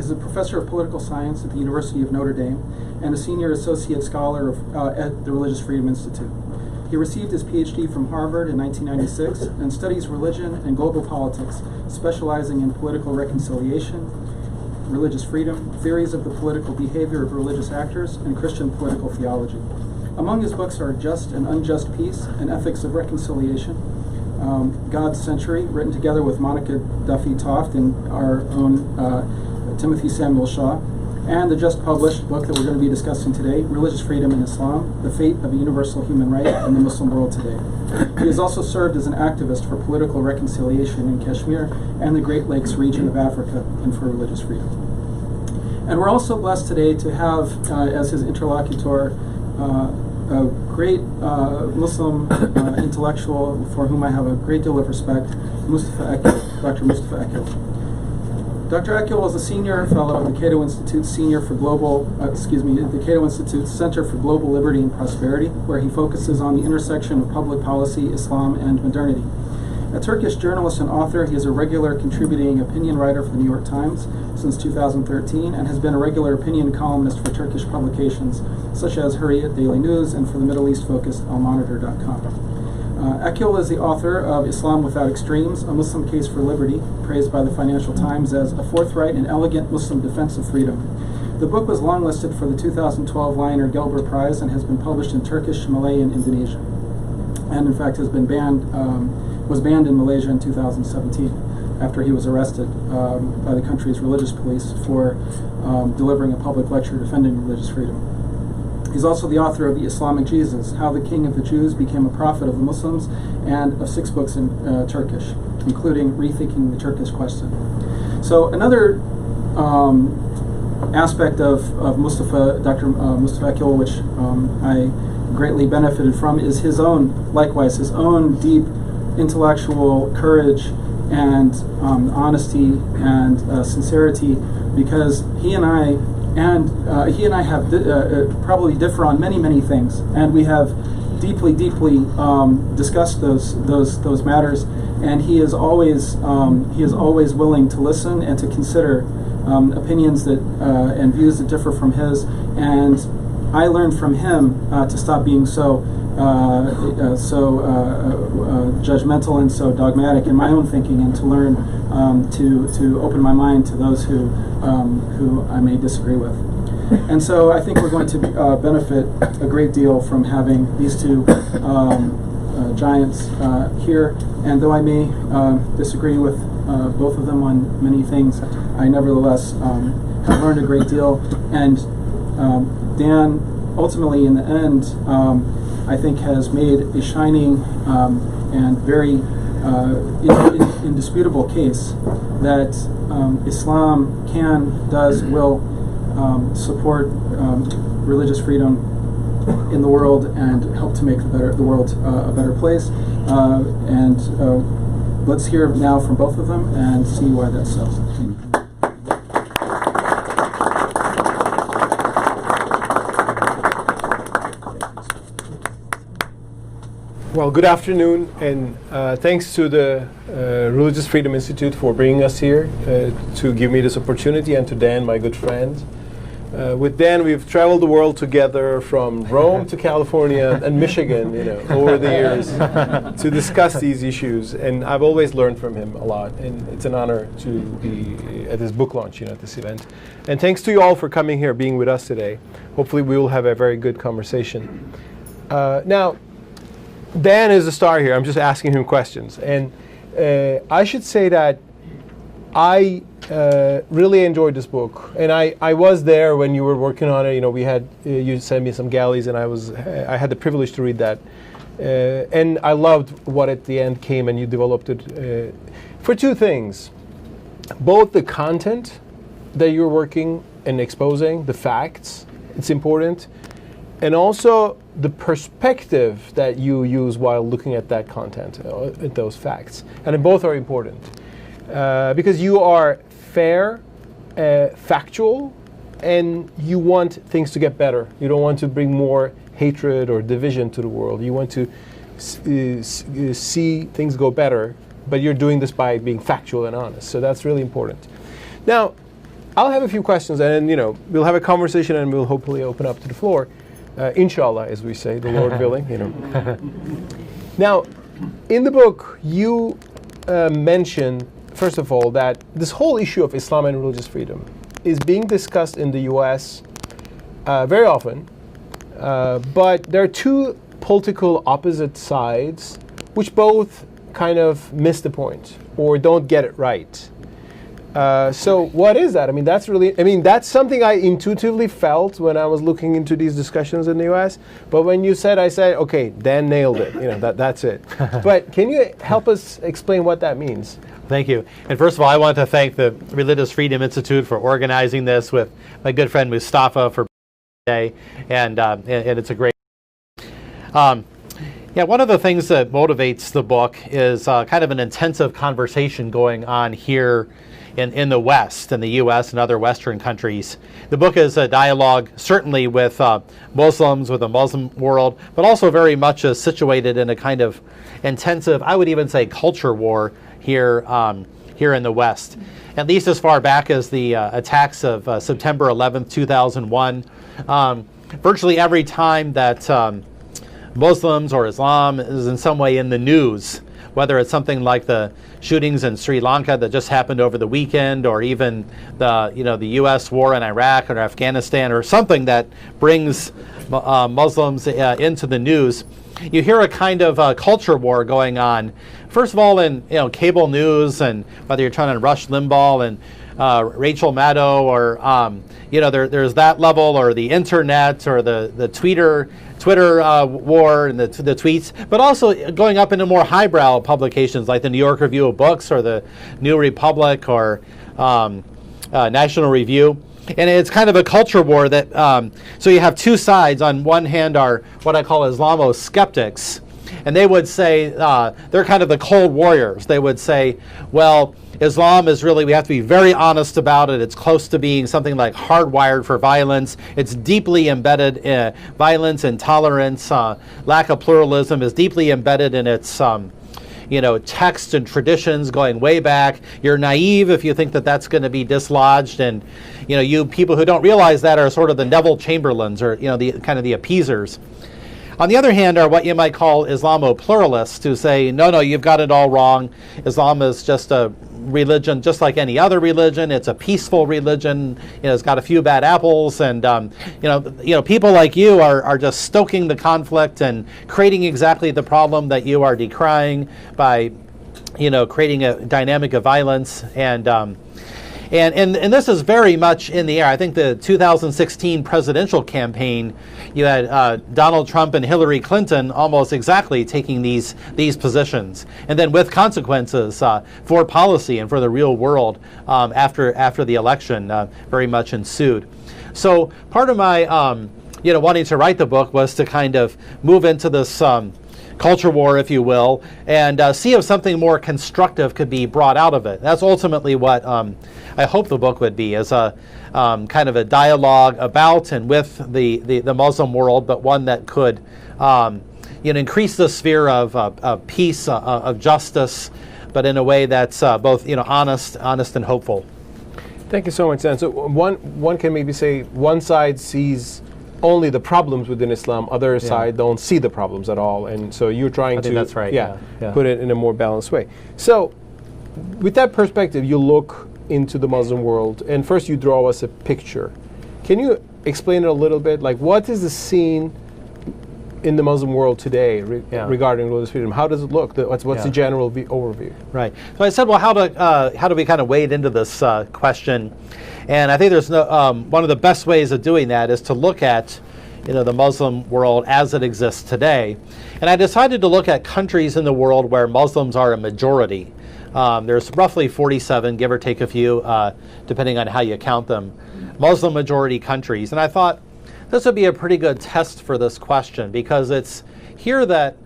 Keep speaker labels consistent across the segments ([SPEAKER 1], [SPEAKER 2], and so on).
[SPEAKER 1] is a professor of political science at the University of Notre Dame and a senior associate scholar at the Religious Freedom Institute. He received his PhD from Harvard in 1996 and studies religion and global politics, specializing in political reconciliation, religious freedom, theories of the political behavior of religious actors, and Christian political theology. Among his books are Just and Unjust Peace and Ethics of Reconciliation, God's Century, written together with Monica Duffy Toft and our own Timothy Samuel Shaw, and the just published book that we're going to be discussing today, Religious Freedom in Islam, The Fate of a Universal Human Right in the Muslim World Today. He has also served as an activist for political reconciliation in Kashmir and the Great Lakes region of Africa and for religious freedom. And we're also blessed today to have as his interlocutor a great Muslim intellectual for whom I have a great deal of respect, Mustafa Akyol, Dr. Mustafa Akyol. Dr. Akyol is a senior fellow at the Cato Institute the Cato Institute Center for Global Liberty and Prosperity, where he focuses on the intersection of public policy, Islam, and modernity. A Turkish journalist and author, he is a regular contributing opinion writer for the New York Times since 2013 and has been a regular opinion columnist for Turkish publications such as Hurriyet Daily News and for the Middle East-focused almonitor.com. Akyol is the author of Islam Without Extremes, A Muslim Case for Liberty, praised by the Financial Times as a forthright and elegant Muslim defense of freedom. The book was longlisted for the 2012 Lionel Gelber Prize and has been published in Turkish, Malay, and Indonesian. And in fact was banned in Malaysia in 2017 after he was arrested by the country's religious police for delivering a public lecture defending religious freedom. He's also the author of The Islamic Jesus, How the King of the Jews Became a Prophet of the Muslims, and of 6 books in Turkish, including Rethinking the Turkish Question. So another aspect of Dr. Mustafa Akyol, which I greatly benefited from, is his own deep intellectual courage and honesty and sincerity, because he and I have probably differ on many things, and we have deeply discussed those matters. And he is always willing to listen and to consider opinions that and views that differ from his. And I learned from him to stop being so judgmental and so dogmatic in my own thinking, and to learn to open my mind to those who I may disagree with. And so I think we're going to benefit a great deal from having these two giants here. And though I may disagree with both of them on many things, I nevertheless have learned a great deal. And Dan, ultimately in the end, I think has made a shining and very indisputable case that Islam will support religious freedom in the world and help to make the world a better place. Let's hear now from both of them and see why that's so.
[SPEAKER 2] Well, good afternoon, and thanks to the Religious Freedom Institute for bringing us here to give me this opportunity, and to Dan, my good friend. With Dan, we've traveled the world together from Rome to California and Michigan, over the years to discuss these issues, and I've always learned from him a lot, and it's an honor to be at this book launch, at this event. And thanks to you all for coming here, being with us today. Hopefully we will have a very good conversation. Now, Dan is the star here. I'm just asking him questions. And I should say that I really enjoyed this book. And I was there when you were working on it. We had, you sent me some galleys, and I had the privilege to read that. And I loved what at the end came, and you developed it for 2 things. Both the content that you're working and exposing, the facts, it's important. And also the perspective that you use while looking at that content, at those facts. And both are important. Because you are fair, factual, and you want things to get better. You don't want to bring more hatred or division to the world. You want to see things go better, but you're doing this by being factual and honest. So that's really important. Now, I'll have a few questions, and we'll have a conversation, and we'll hopefully open up to the floor, inshallah, as we say, the Lord willing. Now, in the book, you mention, first of all, that this whole issue of Islam and religious freedom is being discussed in the U.S. Very often, but there are two political opposite sides which both kind of miss the point or don't get it right. So what is that? That's something I intuitively felt when I was looking into these discussions in the U.S. But when you said, I said, okay, Dan nailed it. That's it. But can you help us explain what that means?
[SPEAKER 3] Thank you. And first of all, I want to thank the Religious Freedom Institute for organizing this with my good friend Mustafa for today, and it's a great. One of the things that motivates the book is kind of an intensive conversation going on here in the West, in the U.S. and other Western countries. The book is a dialogue, certainly with Muslims, with the Muslim world, but also very much situated in a kind of intensive, I would even say, culture war here in the West. At least as far back as the attacks of September 11th, 2001, virtually every time that Muslims or Islam is in some way in the news, whether it's something like the shootings in Sri Lanka that just happened over the weekend, or even the U.S. war in Iraq or Afghanistan, or something that brings Muslims into the news, you hear a kind of culture war going on. First of all, in cable news, and whether you're trying to Rush Limbaugh and Rachel Maddow, or there's that level, or the internet, or the Twitter war and the tweets, but also going up into more highbrow publications like the New York Review of Books or the New Republic or National Review. And it's kind of a culture war that, so you have two sides. On one hand are what I call Islamo-skeptics, and they would say, they're kind of the cold warriors. They would say, well, Islam is really, we have to be very honest about it. It's close to being something like hardwired for violence. It's deeply embedded in violence, intolerance, lack of pluralism is deeply embedded in its texts and traditions going way back. You're naive if you think that that's going to be dislodged, and you people who don't realize that are sort of the Neville Chamberlains, or the kind of the appeasers. On the other hand are what you might call Islamo-pluralists, who say, no, you've got it all wrong. Islam is just a religion just like any other religion. It's a peaceful religion. It's got a few bad apples, and people like you are just stoking the conflict and creating exactly the problem that you are decrying by creating a dynamic of violence. And this is very much in the air. I think the 2016 presidential campaign, you had Donald Trump and Hillary Clinton almost exactly taking these positions, and then with consequences for policy and for the real world after the election very much ensued. So part of my wanting to write the book was to kind of move into this culture war, if you will, and see if something more constructive could be brought out of it. That's ultimately what I hope the book would be, as a kind of a dialogue about and with the Muslim world, but one that could increase the sphere of peace, of justice, but in a way that's both honest and hopeful.
[SPEAKER 2] Thank you so much, Dan. So one can maybe say one side sees only the problems within Islam, other side don't see the problems at all, and so you're trying to
[SPEAKER 3] that's right.
[SPEAKER 2] Put it in a more balanced way. So with that perspective, you look into the Muslim world, and first you draw us a picture. Can you explain it a little bit? Like, what is the scene in the Muslim world today regarding religious freedom? How does it look? What's the general overview?
[SPEAKER 3] Right. So I said, well, how do we kind of wade into this question? And I think there's one of the best ways of doing that is to look at the Muslim world as it exists today. And I decided to look at countries in the world where Muslims are a majority. There's roughly 47, give or take a few, depending on how you count them, Muslim majority countries. And I thought this would be a pretty good test for this question, because it's here that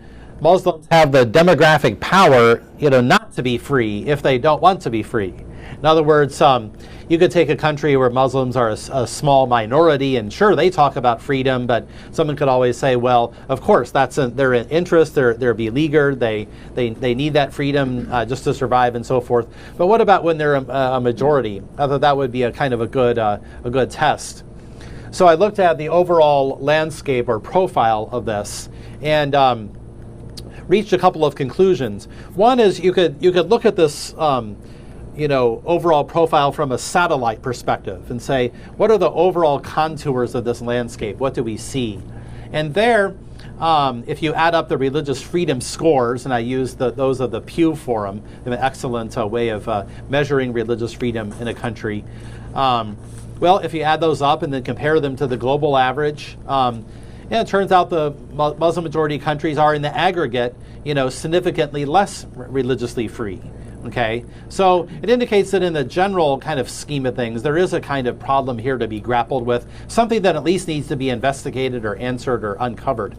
[SPEAKER 3] Muslims have the demographic power, not want to be free if they don't want to be free. In other words, you could take a country where Muslims are a small minority, and sure, they talk about freedom, but someone could always say, well, of course, that's their interest, they're beleaguered, they need that freedom just to survive and so forth. But what about when they're a majority? I thought that would be a kind of a good test. So I looked at the overall landscape or profile of this, and reached a couple of conclusions. One is you could look at this overall profile from a satellite perspective and say, what are the overall contours of this landscape? What do we see? And there, if you add up the religious freedom scores, and I use those of the Pew Forum, an excellent way of measuring religious freedom in a country. Well, if you add those up and then compare them to the global average, it turns out the Muslim majority countries are in the aggregate, significantly less religiously free. Okay, so it indicates that in the general kind of scheme of things, there is a kind of problem here to be grappled with, something that at least needs to be investigated or answered or uncovered.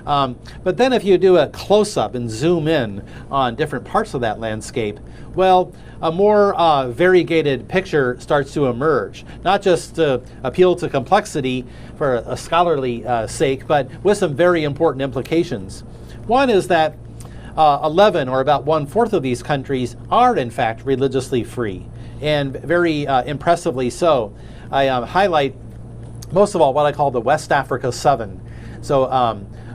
[SPEAKER 3] But then if you do a close-up and zoom in on different parts of that landscape, well, a more variegated picture starts to emerge, not just to appeal to complexity for a scholarly sake, but with some very important implications. One is that 11, or about 1/4 of these countries, are in fact religiously free, and very impressively so. I highlight most of all what I call the West Africa 7. So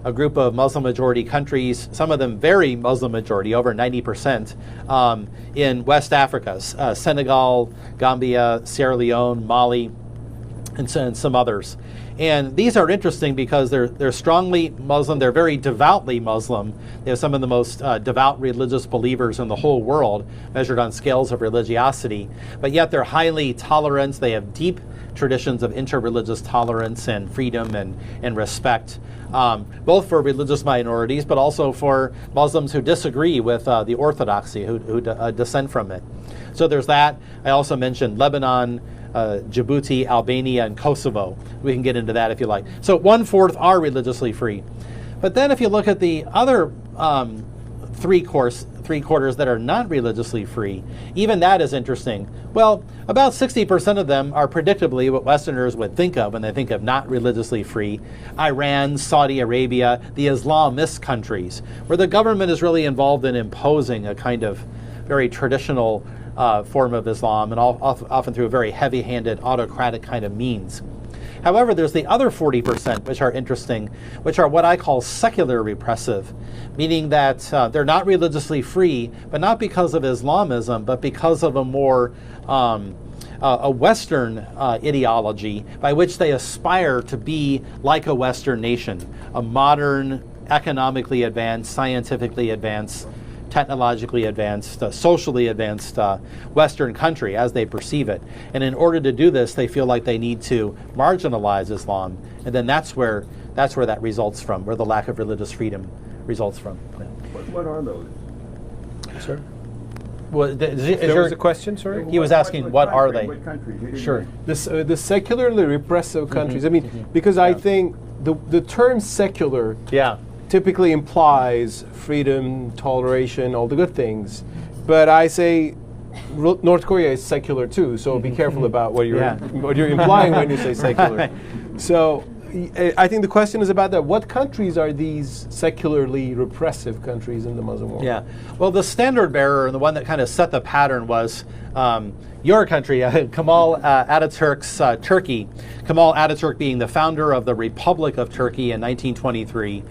[SPEAKER 3] a group of Muslim majority countries, some of them very Muslim majority, over 90%, in West Africa, Senegal, Gambia, Sierra Leone, Mali, and some others. And these are interesting because they're strongly Muslim, they're very devoutly Muslim. They have some of the most devout religious believers in the whole world, measured on scales of religiosity, but yet they're highly tolerant. They have deep traditions of interreligious tolerance and freedom and respect, both for religious minorities, but also for Muslims who disagree with the orthodoxy, who dissent from it. So there's that. I also mentioned Lebanon, Djibouti, Albania, and Kosovo. We can get into that if you like. So 1/4 are religiously free. But then if you look at the other three quarters that are not religiously free, even that is interesting. Well, about 60% of them are predictably what Westerners would think of when they think of not religiously free. Iran, Saudi Arabia, the Islamist countries, where the government is really involved in imposing a kind of very traditional form of Islam, and often through a very heavy-handed autocratic kind of means. However, there's the other 40%, which are interesting, which are what I call secular repressive, meaning that they're not religiously free, but not because of Islamism, but because of a more a Western ideology by which they aspire to be like a Western nation, a modern, economically advanced, scientifically advanced, technologically advanced, socially advanced Western country as they perceive it. And in order to do this, they feel like they need to marginalize Islam. And then that's where that results from, where the lack of religious freedom results from. Yeah.
[SPEAKER 4] What are those?
[SPEAKER 2] Sir?
[SPEAKER 3] Well,
[SPEAKER 2] There was a question, sorry?
[SPEAKER 3] He was asking, what are they?
[SPEAKER 4] What countries?
[SPEAKER 3] Sure.
[SPEAKER 2] The secularly repressive countries. I mean, because I think the term secular
[SPEAKER 3] Yeah.
[SPEAKER 2] typically implies freedom, toleration, all the good things. But I say North Korea is secular too, so be careful about what you're implying when you say secular. So I think the question is about that. What countries are these secularly repressive countries in the Muslim world?
[SPEAKER 3] Yeah. Well, the standard bearer and the one that kind of set the pattern was your country, Kemal Ataturk's Turkey. Kemal Ataturk being the founder of the Republic of Turkey in 1923.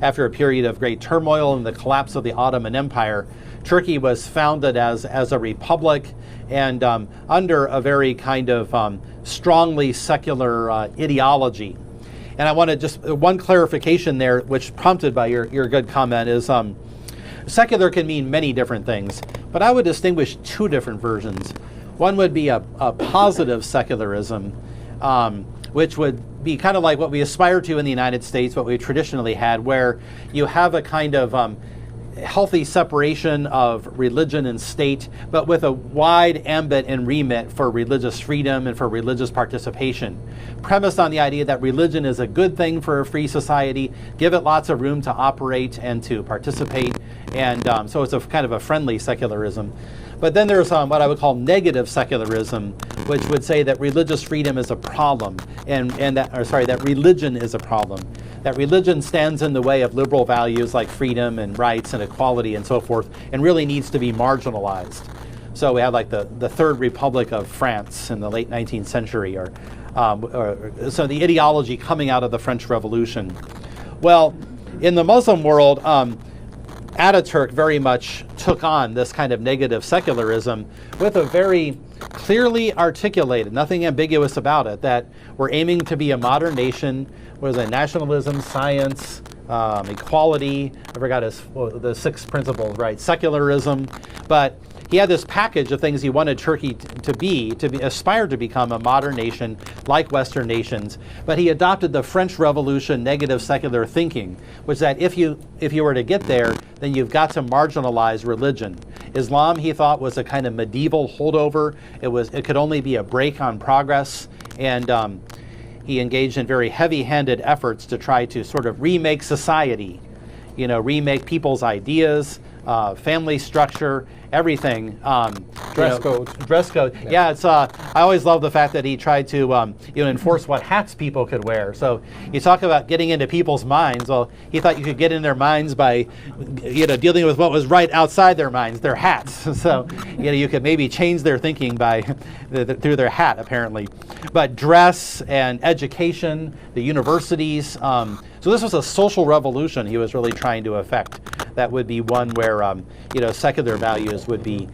[SPEAKER 3] After a period of great turmoil and the collapse of the Ottoman Empire, Turkey was founded as a republic and under a very kind of strongly secular ideology. And I want to just, one clarification there, which prompted by your good comment, is secular can mean many different things, but I would distinguish two different versions. One would be a positive secularism, which would be kind of like what we aspire to in the United States, what we traditionally had, where you have a kind of healthy separation of religion and state, but with a wide ambit and remit for religious freedom and for religious participation, premised on the idea that religion is a good thing for a free society, give it lots of room to operate and to participate, and so it's a kind of a friendly secularism. But then there's what I would call negative secularism, which would say that religious freedom is a problem, that religion is a problem. That religion stands in the way of liberal values like freedom and rights and equality and so forth, and really needs to be marginalized. So we had like the Third Republic of France in the late 19th century, so the ideology coming out of the French Revolution. Well, in the Muslim world, Ataturk very much took on this kind of negative secularism with a very clearly articulated, nothing ambiguous about it, that we're aiming to be a modern nation. Was it nationalism, science, equality? I forgot the six principles, right? Secularism. But he had this package of things he wanted Turkey to aspire to become a modern nation like Western nations. But he adopted the French Revolution negative secular thinking, which that if you were to get there, then you've got to marginalize religion. Islam, he thought, was a kind of medieval holdover. It could only be a brake on progress, and he engaged in very heavy-handed efforts to try to sort of remake society, remake people's ideas, family structure, everything.
[SPEAKER 2] Dress code.
[SPEAKER 3] Dress code. Yeah, it's. I always love the fact that he tried to enforce what hats people could wear. So you talk about getting into people's minds. Well, he thought you could get in their minds by, dealing with what was right outside their minds, their hats. So you could maybe change their thinking by through their hat, apparently. But dress and education, the universities. So this was a social revolution he was really trying to effect. That would be one where secular values would be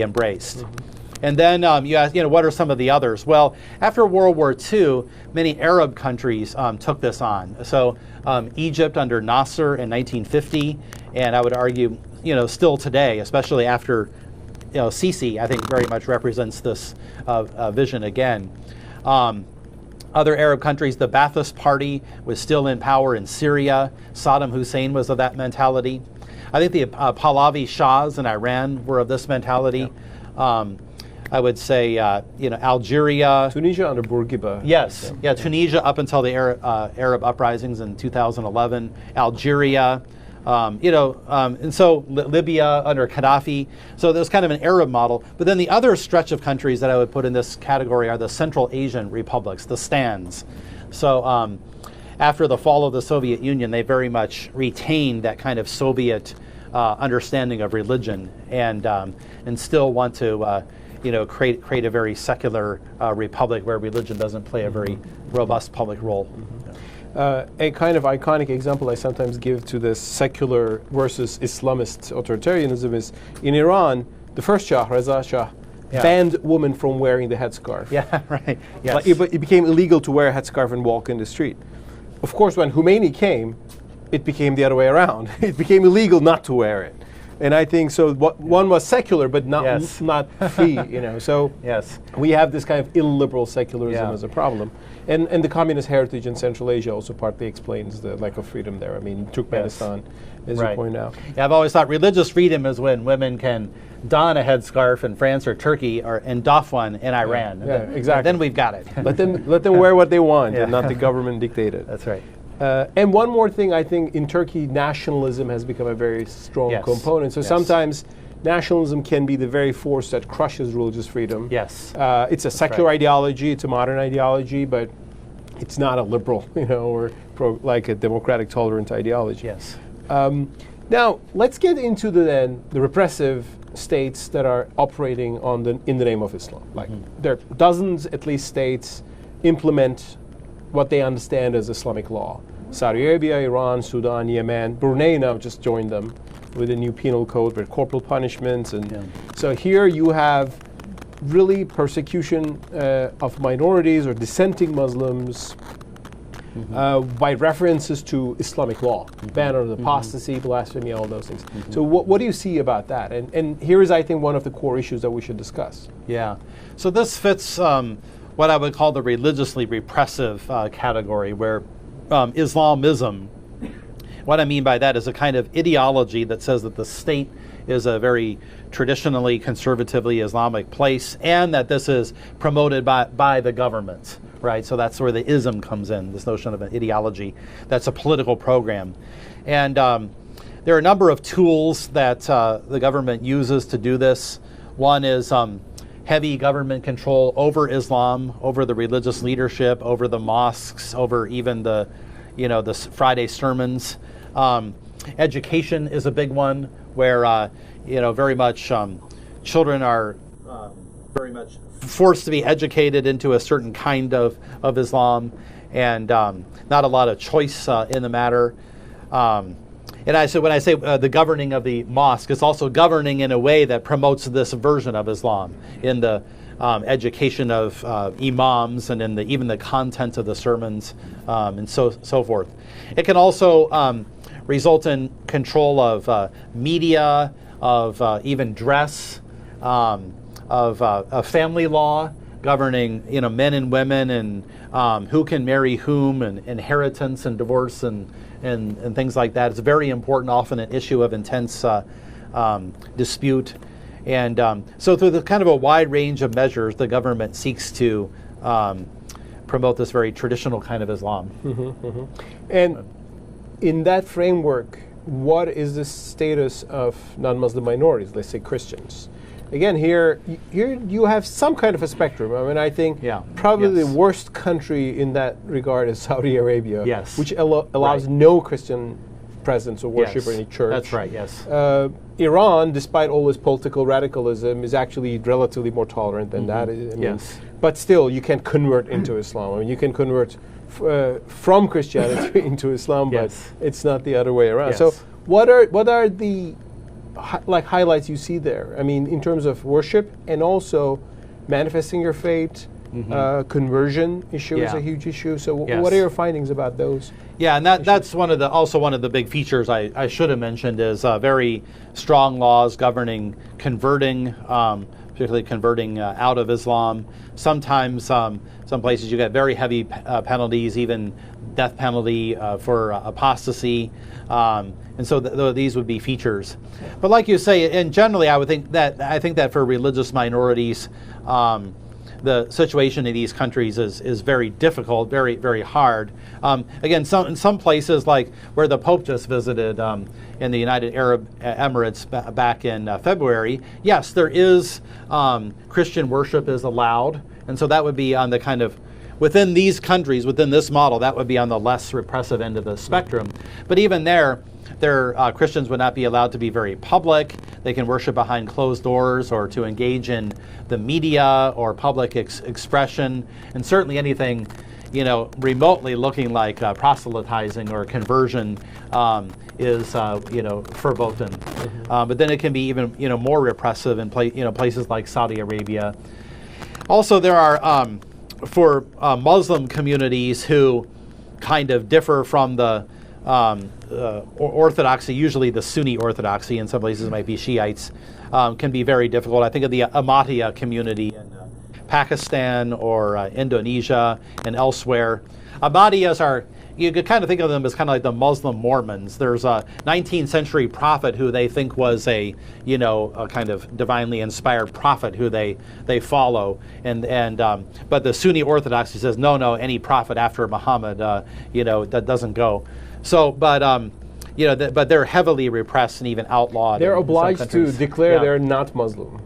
[SPEAKER 3] embraced. Mm-hmm. And then you ask, what are some of the others? Well, after World War II, many Arab countries took this on. So Egypt under Nasser in 1950, and I would argue, still today, especially after Sisi, I think very much represents this vision again. Other Arab countries, the Ba'athist Party was still in power in Syria. Saddam Hussein was of that mentality. I think the Pahlavi Shahs in Iran were of this mentality. Yeah. I would say, Algeria.
[SPEAKER 2] Tunisia under Bourguiba.
[SPEAKER 3] Yes, yeah, Tunisia up until the Arab uprisings in 2011. Algeria, and so Libya under Gaddafi. So there's kind of an Arab model. But then the other stretch of countries that I would put in this category are the Central Asian republics, the STANs. So after the fall of the Soviet Union, they very much retained that kind of Soviet understanding of religion, and still want to create a very secular republic where religion doesn't play a very robust public role.
[SPEAKER 2] Mm-hmm. A kind of iconic example I sometimes give to this secular versus Islamist authoritarianism is in Iran, the first Shah, Reza Shah, banned women from wearing the headscarf.
[SPEAKER 3] Yeah, right. Yes.
[SPEAKER 2] Like it became illegal to wear a headscarf and walk in the street. Of course, when Khomeini came, it became the other way around. It became illegal not to wear it. And I think so. One was secular, but not free. So
[SPEAKER 3] yes,
[SPEAKER 2] we have this kind of illiberal secularism as a problem, and the communist heritage in Central Asia also partly explains the lack of freedom there. I mean, Turkmenistan, as you point out.
[SPEAKER 3] Yeah, I've always thought religious freedom is when women can don a headscarf in France or Turkey, and doff one in Iran.
[SPEAKER 2] Yeah, exactly.
[SPEAKER 3] Then we've got it.
[SPEAKER 2] Let them wear what they want, and not the government dictate it.
[SPEAKER 3] That's right.
[SPEAKER 2] And one more thing, I think in Turkey, nationalism has become a very strong component. So sometimes nationalism can be the very force that crushes religious freedom.
[SPEAKER 3] Yes.
[SPEAKER 2] It's a secular ideology, it's a modern ideology, but it's not a liberal, or like a democratic tolerant ideology.
[SPEAKER 3] Yes.
[SPEAKER 2] Now, let's get into the repressive states that are operating in the name of Islam. Like there are dozens, at least, states implement what they understand as Islamic law. Saudi Arabia, Iran, Sudan, Yemen, Brunei now just joined them with a new penal code with corporal punishments. And so here you have really persecution of minorities or dissenting Muslims by references to Islamic law, ban on apostasy, blasphemy, all those things. So what do you see about that? And here is, I think, one of the core issues that we should discuss.
[SPEAKER 3] Yeah. So this fits what I would call the religiously repressive category, where Islamism What I mean by that is a kind of ideology that says that the state is a very traditionally conservatively Islamic place, and that this is promoted by the government, right? So that's where the ism comes in, this notion of an ideology that's a political program. And there are a number of tools that the government uses to do this. One is heavy government control over Islam, over the religious leadership, over the mosques, over even the Friday sermons. Education is a big one, where very much children are very much forced to be educated into a certain kind of Islam, and not a lot of choice in the matter. When I say the governing of the mosque, it's also governing in a way that promotes this version of Islam in the education of imams, and in even the content of the sermons, and so forth. It can also result in control of media, of even dress, of family law, governing men and women, and who can marry whom, and inheritance and divorce and things like that. It's very important, often an issue of intense dispute. And so through the kind of a wide range of measures, the government seeks to promote this very traditional kind of Islam.
[SPEAKER 2] Mm-hmm, mm-hmm. And in that framework, what is the status of non-Muslim minorities, let's say Christians? Again, here you have some kind of a spectrum. I mean, I think probably the worst country in that regard is Saudi Arabia, which allows no Christian presence or worship or any church.
[SPEAKER 3] That's right, yes.
[SPEAKER 2] Iran, despite all its political radicalism, is actually relatively more tolerant than that. I mean, but still, you can convert into Islam. I mean, you can convert from Christianity into Islam, but it's not the other way around. So what are the highlights you see there? I mean, in terms of worship and also manifesting your faith, conversion issue is a huge issue. So what are your findings about those?
[SPEAKER 3] Yeah, and that's one of the big features I should have mentioned is very strong laws governing converting, particularly converting out of Islam. Sometimes some places you get very heavy penalties, even death penalty for apostasy. And so these would be features. But like you say, and generally I think that for religious minorities, the situation in these countries is very difficult, very, very hard. Again, in some places, like where the Pope just visited in the United Arab Emirates back in February, yes, there is Christian worship is allowed. And so that would be on the kind of, within these countries, within this model, that would be on the less repressive end of the spectrum. But even there, Christians would not be allowed to be very public. They can worship behind closed doors or to engage in the media or public expression, and certainly anything, remotely looking like proselytizing or conversion is, verboten. But then it can be even, more repressive in places like Saudi Arabia. Also, there are for Muslim communities who kind of differ from the orthodoxy, usually the Sunni orthodoxy, in some places it might be Shiites, can be very difficult. I think of the Ahmadiyya community in Pakistan or Indonesia and elsewhere. Ahmadiyyas are, you could kind of think of them as kind of like the Muslim Mormons. There's a 19th century prophet who they think was a kind of divinely inspired prophet who they follow, but the Sunni orthodoxy says no, any prophet after Muhammad, that doesn't go. So, but they're heavily repressed and even outlawed.
[SPEAKER 2] They're obliged to declare they're not Muslim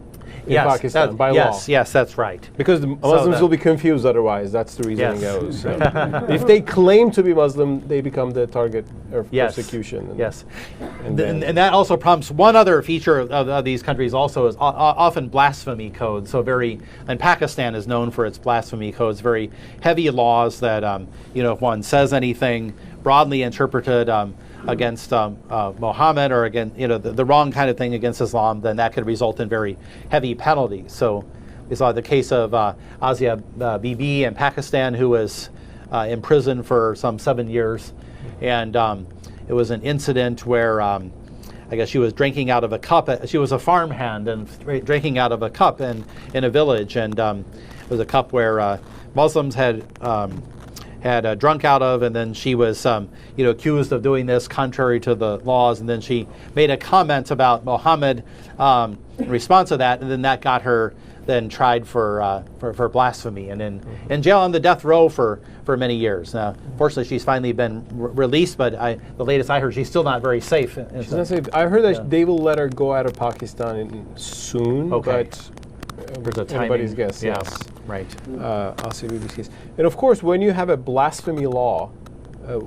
[SPEAKER 2] in Pakistan by law.
[SPEAKER 3] Yes, that's right.
[SPEAKER 2] Because the Muslims will be confused otherwise. That's the reason it goes. So if they claim to be Muslim, they become the target of persecution.
[SPEAKER 3] And that also prompts one other feature of these countries also is often blasphemy codes. So and Pakistan is known for its blasphemy codes, very heavy laws that, if one says anything broadly interpreted against Muhammad or against the wrong kind of thing against Islam, then that could result in very heavy penalties. So we saw the case of Asia Bibi in Pakistan, who was in prison for some 7 years, and it was an incident where I guess she was drinking out of a cup. She was a farmhand and drinking out of a cup in a village, and it was a cup where Muslims had had drunk out of, and then she was accused of doing this contrary to the laws, and then she made a comment about Muhammad in response to that, and then that got her then tried for blasphemy and in jail on the death row for many years. Now, fortunately, she's finally been released, but the latest I heard, she's still not very safe.
[SPEAKER 2] She's not safe. I heard that they will let her go out of Pakistan soon, but
[SPEAKER 3] there's a timing.
[SPEAKER 2] Anybody's guess.
[SPEAKER 3] Yeah,
[SPEAKER 2] yes.
[SPEAKER 3] right.
[SPEAKER 2] I'll see BB's case. And of course, when you have a blasphemy law,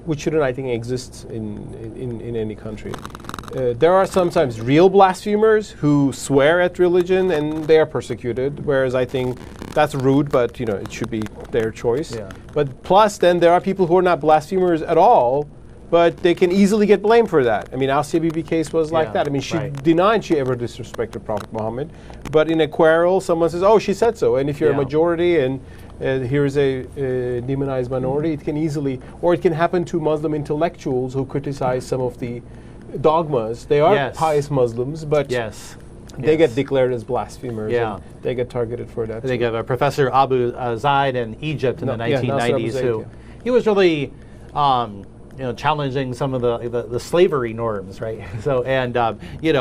[SPEAKER 2] which shouldn't, I think, exist in any country, there are sometimes real blasphemers who swear at religion and they are persecuted, whereas I think that's rude, but it should be their choice.
[SPEAKER 3] Yeah.
[SPEAKER 2] But plus, then there are people who are not blasphemers at all, but they can easily get blamed for that. I mean, Asya Bibi case was like that. I mean, she denied she ever disrespected Prophet Muhammad, but in a quarrel, someone says, "Oh, she said so." And if you're a majority and here's a demonized minority, it can easily, or it can happen to Muslim intellectuals who criticize some of the dogmas. They are pious Muslims, but they get declared as blasphemers. And they get targeted for that.
[SPEAKER 3] I think of Professor Abu Zaid in Egypt in the 1990s, who he was really challenging some of the slavery norms, right? So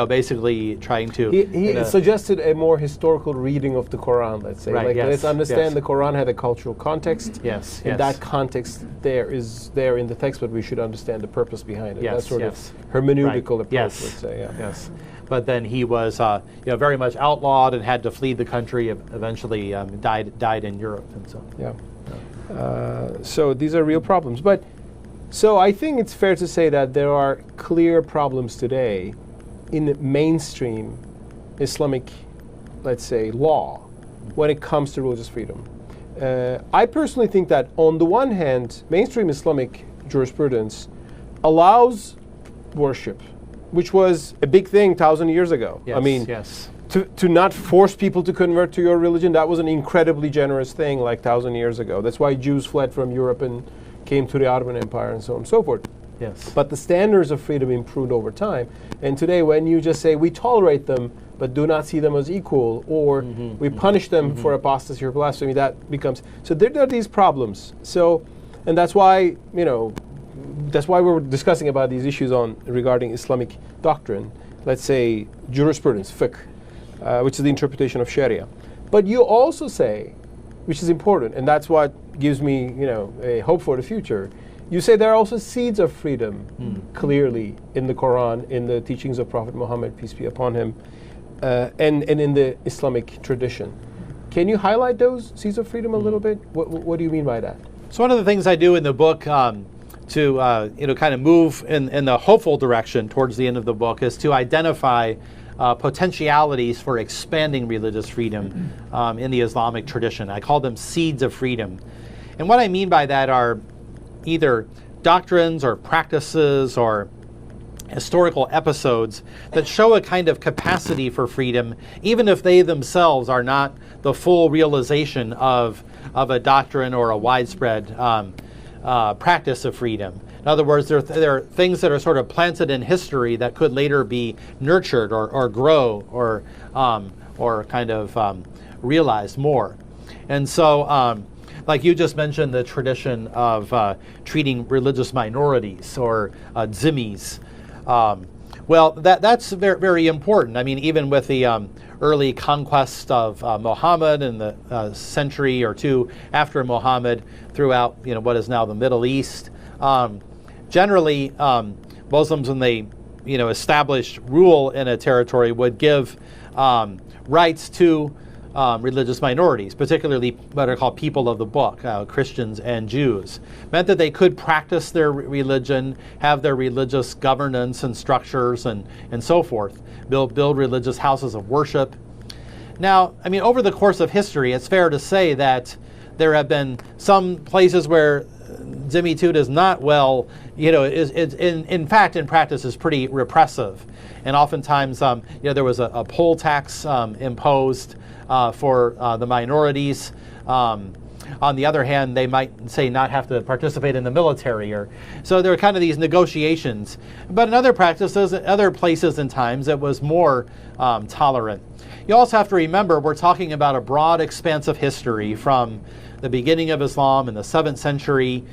[SPEAKER 3] basically trying to.
[SPEAKER 2] He suggested a more historical reading of the Quran. Let's say, let's understand the Quran had a cultural context. That context there in the text, but we should understand the purpose behind it. That sort of hermeneutical approach. Let's say, Yes.
[SPEAKER 3] But then he was, very much outlawed and had to flee the country. Eventually, died in Europe, and so.
[SPEAKER 2] So these are real problems, but. So I think it's fair to say that there are clear problems today in mainstream Islamic, let's say, law when it comes to religious freedom. I personally think that on the one hand, mainstream Islamic jurisprudence allows worship, which was a big thing 1,000 years ago. I mean, to not force people to convert to your religion, that was an incredibly generous thing like 1,000 years ago. That's why Jews fled from Europe and came to the Ottoman Empire and so on and so forth. But the standards of freedom improved over time. And today, when you just say we tolerate them but do not see them as equal, or we punish them for apostasy or blasphemy, that becomes so. There are these problems. So, and that's why we're discussing about these issues regarding Islamic doctrine. Let's say jurisprudence, fiqh, which is the interpretation of Sharia. But you also say, which is important, and that's what gives me, a hope for the future. You say there are also seeds of freedom clearly in the Quran, in the teachings of Prophet Muhammad, peace be upon him, and in the Islamic tradition. Can you highlight those seeds of freedom a little bit? What do you mean by that?
[SPEAKER 3] So one of the things I do in the book to kind of move in the hopeful direction towards the end of the book is to identify potentialities for expanding religious freedom in the Islamic tradition. I call them seeds of freedom. And what I mean by that are either doctrines or practices or historical episodes that show a kind of capacity for freedom, even if they themselves are not the full realization of a doctrine or a widespread practice of freedom. In other words, there are things that are sort of planted in history that could later be nurtured or grow or kind of realized more. And so, like you just mentioned, the tradition of treating religious minorities or zimmis. Well, that's very, very important. I mean, even with the early conquest of Muhammad in the century or two after Muhammad throughout what is now the Middle East, generally Muslims, when they established rule in a territory, would give rights to religious minorities, particularly what are called people of the book, Christians and Jews. Meant that they could practice their religion, have their religious governance and structures and so forth, build religious houses of worship. Now, I mean, over the course of history, it's fair to say that there have been some places where zimmitude is not well, is in fact, in practice, is pretty repressive. And oftentimes, there was a poll tax imposed for the minorities. On the other hand, they might say not have to participate in the military, or so there are kind of these negotiations. But in other practices, other places and times, it was more tolerant. You also have to remember we're talking about a broad expanse of history from the beginning of Islam in the 7th century,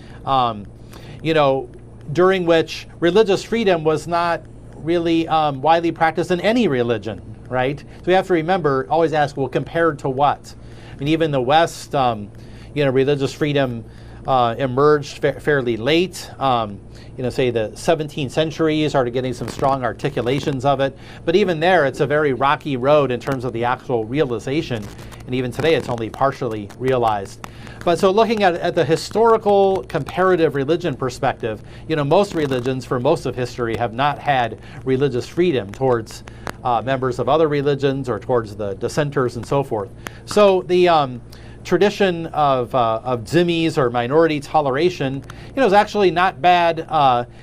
[SPEAKER 3] during which religious freedom was not really widely practiced in any religion, right? So we have to remember, always ask, well, compared to what? I mean, even the West, religious freedom emerged fairly late. Say the 17th century started getting some strong articulations of it. But even there, it's a very rocky road in terms of the actual realization. And even today, it's only partially realized. But so looking at the historical comparative religion perspective, most religions for most of history have not had religious freedom towards members of other religions or towards the dissenters and so forth. So the tradition of dhimmis or minority toleration, is actually not bad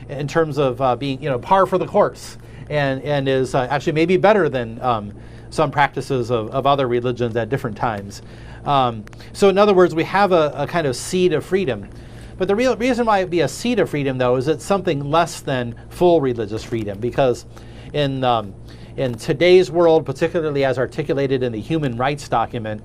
[SPEAKER 3] in terms of being, par for the course, and is actually maybe better than some practices of other religions at different times. So in other words, we have a kind of seed of freedom. But the real reason why it'd be a seed of freedom, though, is it's something less than full religious freedom, because in today's world, particularly as articulated in the human rights document,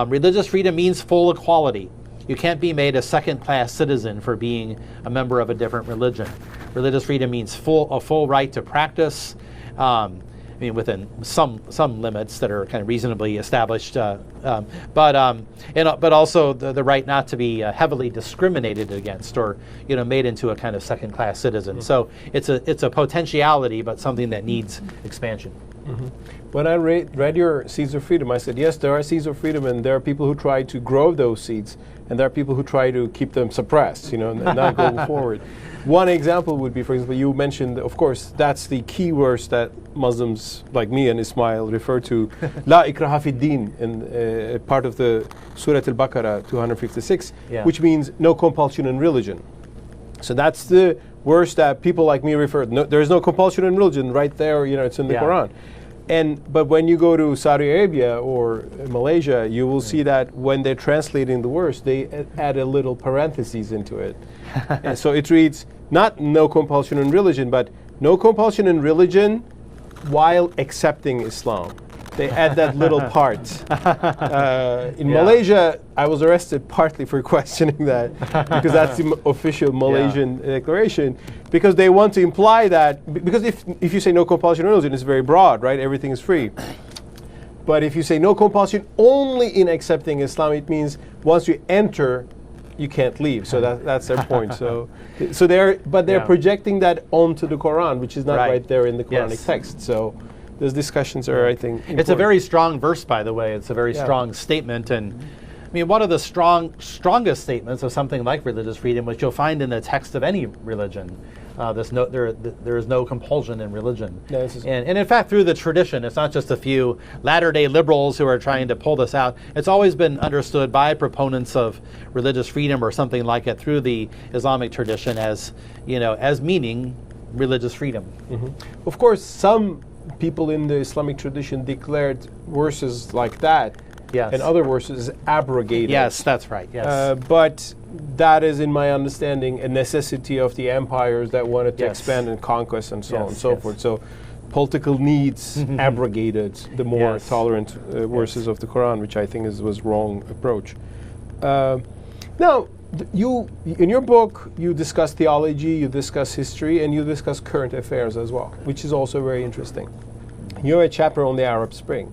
[SPEAKER 3] religious freedom means full equality. You can't be made a second-class citizen for being a member of a different religion. Religious freedom means a full right to practice, within some limits that are kind of reasonably established, but also the right not to be heavily discriminated against or made into a kind of second-class citizen. Mm-hmm. So it's a potentiality, but something that needs expansion.
[SPEAKER 2] Mm-hmm. When I read your seeds of freedom, I said, yes, there are seeds of freedom, and there are people who try to grow those seeds, and there are people who try to keep them suppressed, and not go forward. One example would be, for example, you mentioned, of course, that's the key verse that Muslims like me and Ismail refer to, La ikraha fi din, in part of the Surah Al-Baqarah 256, which means no compulsion in religion. So that's the verse that people like me refer to. There is no compulsion in religion right there, it's in the Quran. But when you go to Saudi Arabia or Malaysia, you will see that when they're translating the verse, they add a little parentheses into it. And so it reads, not no compulsion in religion, but no compulsion in religion while accepting Islam. They add that little part. In Malaysia, I was arrested partly for questioning that, because that's the official Malaysian declaration, because they want to imply that, because if you say no compulsion in religion, it's very broad, right? Everything is free. But if you say no compulsion only in accepting Islam, it means once you enter, you can't leave. So that's their point. So they're projecting that onto the Quran, which is not right there in the Quranic text. So those discussions are, I think, important.
[SPEAKER 3] It's a very strong verse, by the way. It's a very strong statement. And one of the strongest statements of something like religious freedom, which you'll find in the text of any religion, there is no compulsion in religion. No, and in fact, through the tradition, it's not just a few latter-day liberals who are trying to pull this out. It's always been understood by proponents of religious freedom or something like it through the Islamic tradition as meaning religious freedom.
[SPEAKER 2] Mm-hmm. Of course, some people in the Islamic tradition declared verses like that, and other verses abrogated.
[SPEAKER 3] Yes, that's right. Yes,
[SPEAKER 2] but that is, in my understanding, a necessity of the empires that wanted to expand and conquest and so on and so forth. So, political needs abrogated the more tolerant verses of the Quran, which I think was wrong approach. Now, you in your book, you discuss theology, you discuss history, and you discuss current affairs as well, which is also very interesting. You have a chapter on the Arab Spring,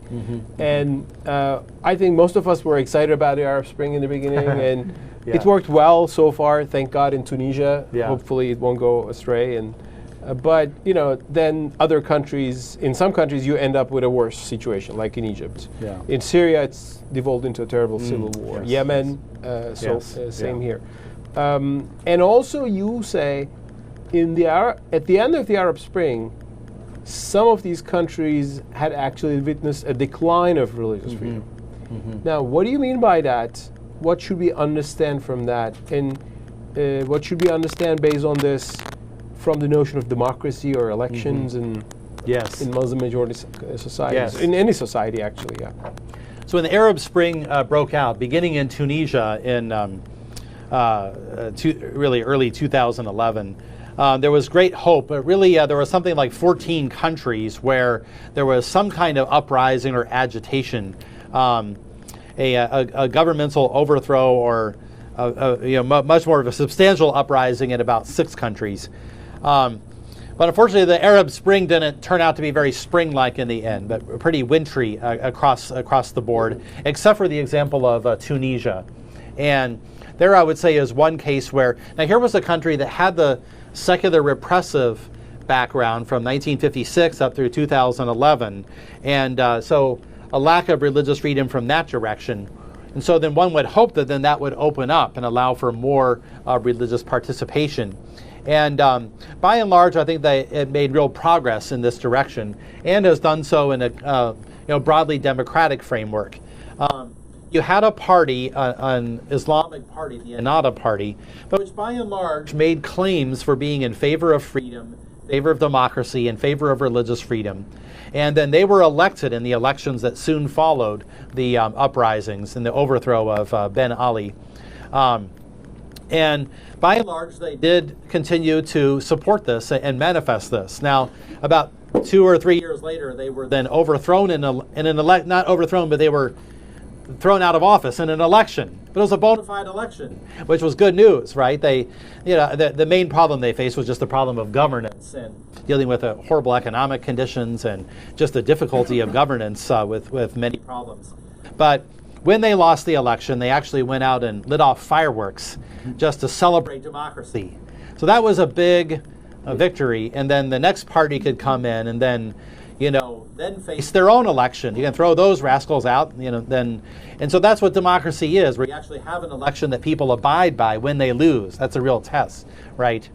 [SPEAKER 2] and I think most of us were excited about the Arab Spring in the beginning, and it worked well so far, thank God, in Tunisia. Hopefully it won't go astray. But then other countries, in some countries, you end up with a worse situation, like in Egypt. In Syria, it's devolved into a terrible civil war. Yemen, same here. And also, you say, at the end of the Arab Spring, some of these countries had actually witnessed a decline of religious freedom. Now, what do you mean by that? What should we understand from that? And what should we understand based on this from the notion of democracy or elections in Muslim majority societies? In any society, actually,
[SPEAKER 3] So when the Arab Spring broke out, beginning in Tunisia in really early 2011, there was great hope, but really there was something like 14 countries where there was some kind of uprising or agitation, a governmental overthrow or much more of a substantial uprising in about 6 countries. But unfortunately, the Arab Spring didn't turn out to be very spring-like in the end, but pretty wintry across the board, except for the example of Tunisia. And there I would say is one case where, now here was a country that had the secular repressive background from 1956 up through 2011, and so a lack of religious freedom from that direction. And so then one would hope that then that would open up and allow for more religious participation. And by and large, I think it made real progress in this direction, and has done so in a broadly democratic framework. You had a party, an Islamic party, the Ennahda Party, but which by and large made claims for being in favor of freedom, favor of democracy, in favor of religious freedom. And then they were elected in the elections that soon followed the uprisings and the overthrow of Ben Ali. And by and large, they did continue to support this and manifest this. Now, about 2 or 3 years later, they were then overthrown not overthrown, but they were thrown out of office in an election. But it was a bona fide election, which was good news, right? The main problem they faced was just the problem of governance and dealing with horrible economic conditions and just the difficulty of governance with many problems. But when they lost the election, they actually went out and lit off fireworks just to celebrate democracy. So that was a big victory. And then the next party could come in and then face their own election. You can throw those rascals out, then. And so that's what democracy is, where you actually have an election that people abide by when they lose. That's a real test, right?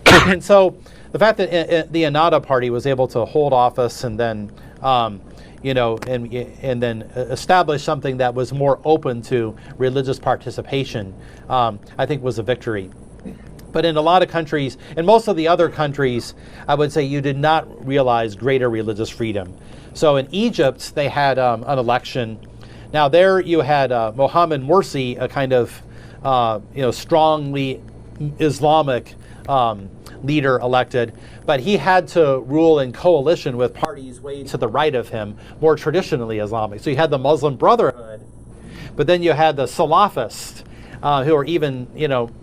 [SPEAKER 3] And so the fact that the Ennahda Party was able to hold office and then and then establish something that was more open to religious participation, I think was a victory. But in a lot of countries, in most of the other countries, I would say you did not realize greater religious freedom. So in Egypt, they had an election. Now there you had Mohammed Morsi, a kind of strongly Islamic leader elected, but he had to rule in coalition with parties way to the right of him, more traditionally Islamic. So you had the Muslim Brotherhood, but then you had the Salafists, who are even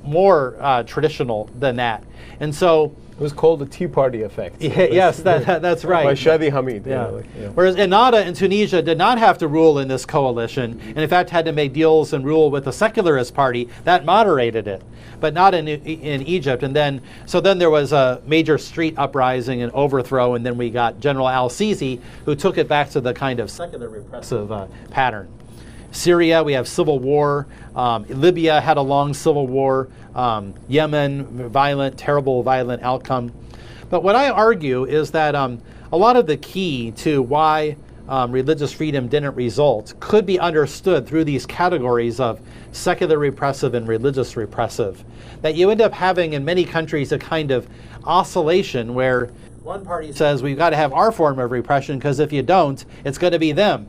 [SPEAKER 3] more traditional than that. And so
[SPEAKER 2] it was called the Tea Party effect.
[SPEAKER 3] Yes, that's right.
[SPEAKER 2] By Shadi Hamid.
[SPEAKER 3] Yeah. Whereas Ennahda in Tunisia did not have to rule in this coalition, and in fact had to make deals and rule with the secularist party that moderated it, but not in Egypt. And then there was a major street uprising and overthrow, and then we got General al-Sisi, who took it back to the kind of secular repressive pattern. Syria, we have civil war. Libya had a long civil war. Yemen, terrible violent outcome. But what I argue is that a lot of the key to why religious freedom didn't result could be understood through these categories of secular repressive and religious repressive. That you end up having in many countries a kind of oscillation where one party says we've got to have our form of repression because if you don't, it's going to be them,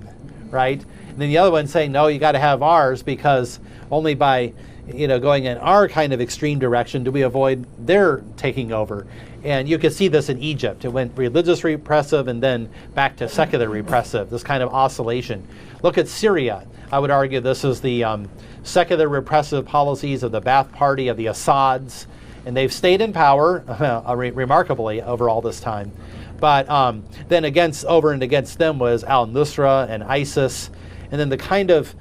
[SPEAKER 3] right? And then the other one saying, no, you got to have ours because only by going in our kind of extreme direction do we avoid their taking over. And you could see this in Egypt. It went religious repressive and then back to secular repressive, this kind of oscillation. Look at Syria. I would argue this is the secular repressive policies of the Ba'ath Party, of the Assads, and they've stayed in power remarkably over all this time. But then over and against them was al-Nusra and ISIS. And then the kind of,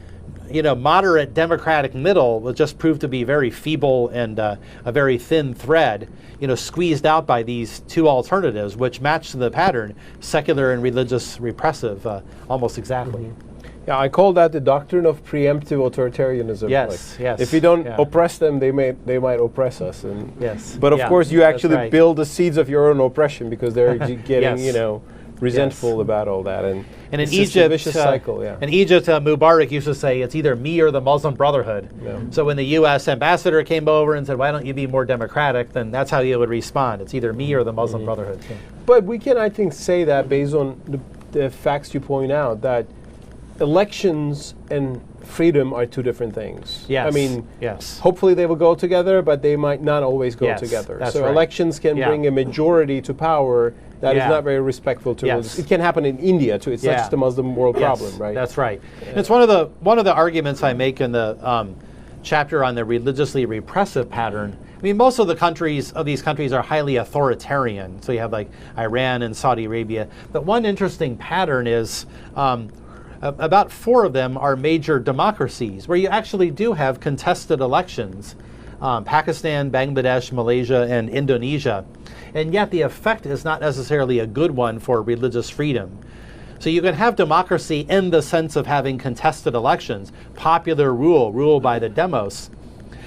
[SPEAKER 3] moderate democratic middle will just prove to be very feeble and a very thin thread, squeezed out by these two alternatives, which match the pattern, secular and religious repressive, almost exactly.
[SPEAKER 2] Mm-hmm. Yeah, I call that the doctrine of preemptive authoritarianism.
[SPEAKER 3] Yes, yes.
[SPEAKER 2] If you don't oppress them, they might oppress us. And
[SPEAKER 3] yes.
[SPEAKER 2] But of course, you actually build the seeds of your own oppression because they're getting, resentful about all that. And
[SPEAKER 3] in
[SPEAKER 2] it's
[SPEAKER 3] Egypt,
[SPEAKER 2] just a vicious cycle.
[SPEAKER 3] In Egypt, Mubarak used to say, it's either me or the Muslim Brotherhood. Yeah. So when the U.S. ambassador came over and said, why don't you be more democratic, then that's how he would respond. It's either me or the Muslim Brotherhood. Yeah.
[SPEAKER 2] But we can, I think, say that based on the facts you point out, that elections and freedom are two different things.
[SPEAKER 3] Yes.
[SPEAKER 2] I mean,
[SPEAKER 3] yes.
[SPEAKER 2] hopefully they will go together, but they might not always go
[SPEAKER 3] Yes,
[SPEAKER 2] together.
[SPEAKER 3] that's
[SPEAKER 2] So
[SPEAKER 3] right.
[SPEAKER 2] elections can
[SPEAKER 3] Yeah.
[SPEAKER 2] bring a majority to power that is
[SPEAKER 3] Yeah.
[SPEAKER 2] not very respectful to
[SPEAKER 3] Yes.
[SPEAKER 2] religious. It can happen in India too. It's not
[SPEAKER 3] Yeah.
[SPEAKER 2] just a Muslim world
[SPEAKER 3] Yes,
[SPEAKER 2] problem, right?
[SPEAKER 3] That's right. And it's one of the arguments I make in the chapter on the religiously repressive pattern. I mean, most of these countries are highly authoritarian. So you have like Iran and Saudi Arabia. But one interesting pattern is about 4 of them are major democracies where you actually do have contested elections. Pakistan, Bangladesh, Malaysia, and Indonesia. And yet the effect is not necessarily a good one for religious freedom. So you can have democracy in the sense of having contested elections, popular rule by the demos.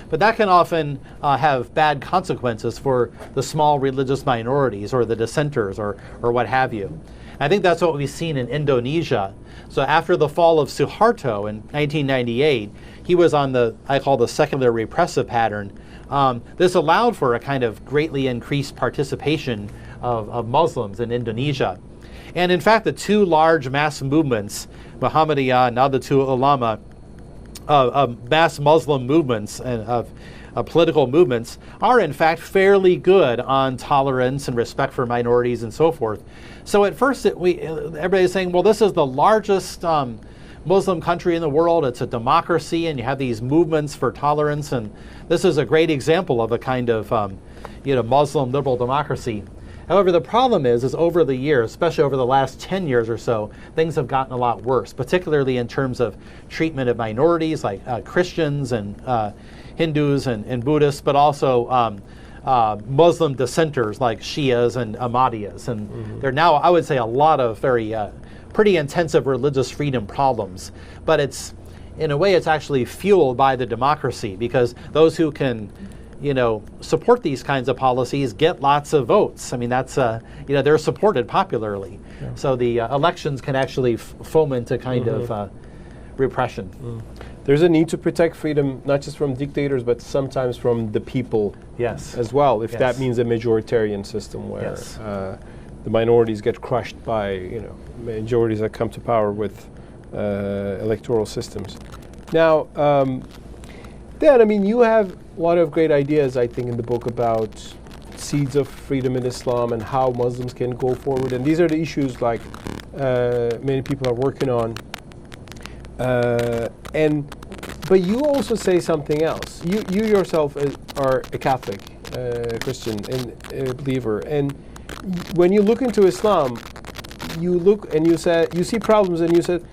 [SPEAKER 3] But that can often have bad consequences for the small religious minorities or the dissenters or what have you. I think that's what we've seen in Indonesia. So after the fall of Suharto in 1998, he was on I call the secular repressive pattern. This allowed for a kind of greatly increased participation of Muslims in Indonesia. And in fact, the 2 large mass movements, Muhammadiyah and Nahdlatul Ulama, mass Muslim movements and of political movements, are in fact fairly good on tolerance and respect for minorities and so forth. So at first everybody's saying, well, this is the largest Muslim country in the world. It's a democracy, and you have these movements for tolerance, and this is a great example of a kind of Muslim liberal democracy. However, the problem is over the years, especially over the last 10 years or so, things have gotten a lot worse, particularly in terms of treatment of minorities like Christians and Hindus and Buddhists, but also Muslim dissenters like Shias and Ahmadiyas. And there are now, I would say, a lot of very pretty intensive religious freedom problems. But in a way, it's actually fueled by the democracy, because those who can support these kinds of policies get lots of votes. I mean, that's, they're supported popularly. Yeah. So the elections can actually foment a kind of repression.
[SPEAKER 2] There's a need to protect freedom, not just from dictators, but sometimes from the people as well, if that means a majoritarian system where the minorities get crushed by majorities that come to power with electoral systems. Now, Dan, I mean, you have a lot of great ideas, I think, in the book about seeds of freedom in Islam and how Muslims can go forward. And these are the issues like many people are working on. But you also say something else. You yourself are a Catholic, Christian, and a believer. And when you look into Islam, you look and you see problems, and you said,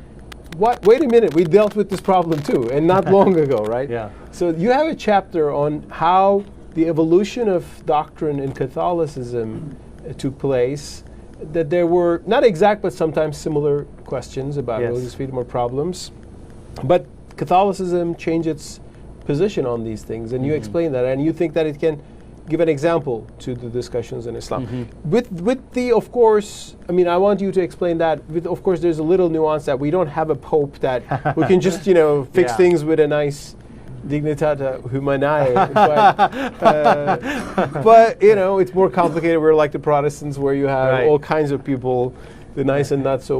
[SPEAKER 2] "What? Wait a minute, we dealt with this problem too, and not long ago, right?"
[SPEAKER 3] Yeah.
[SPEAKER 2] So you have a chapter on how the evolution of doctrine in Catholicism took place. That there were not exact, but sometimes similar questions about religious freedom or problems. But Catholicism changed its position on these things, and you explain that, and you think that it can give an example to the discussions in Islam. With the, of course, I mean, I want you to explain that. With, of course, there's a little nuance that we don't have a pope that who can just, fix things with a nice dignitata humanae. But it's more complicated. We're like the Protestants, where you have all kinds of people, the nice and not so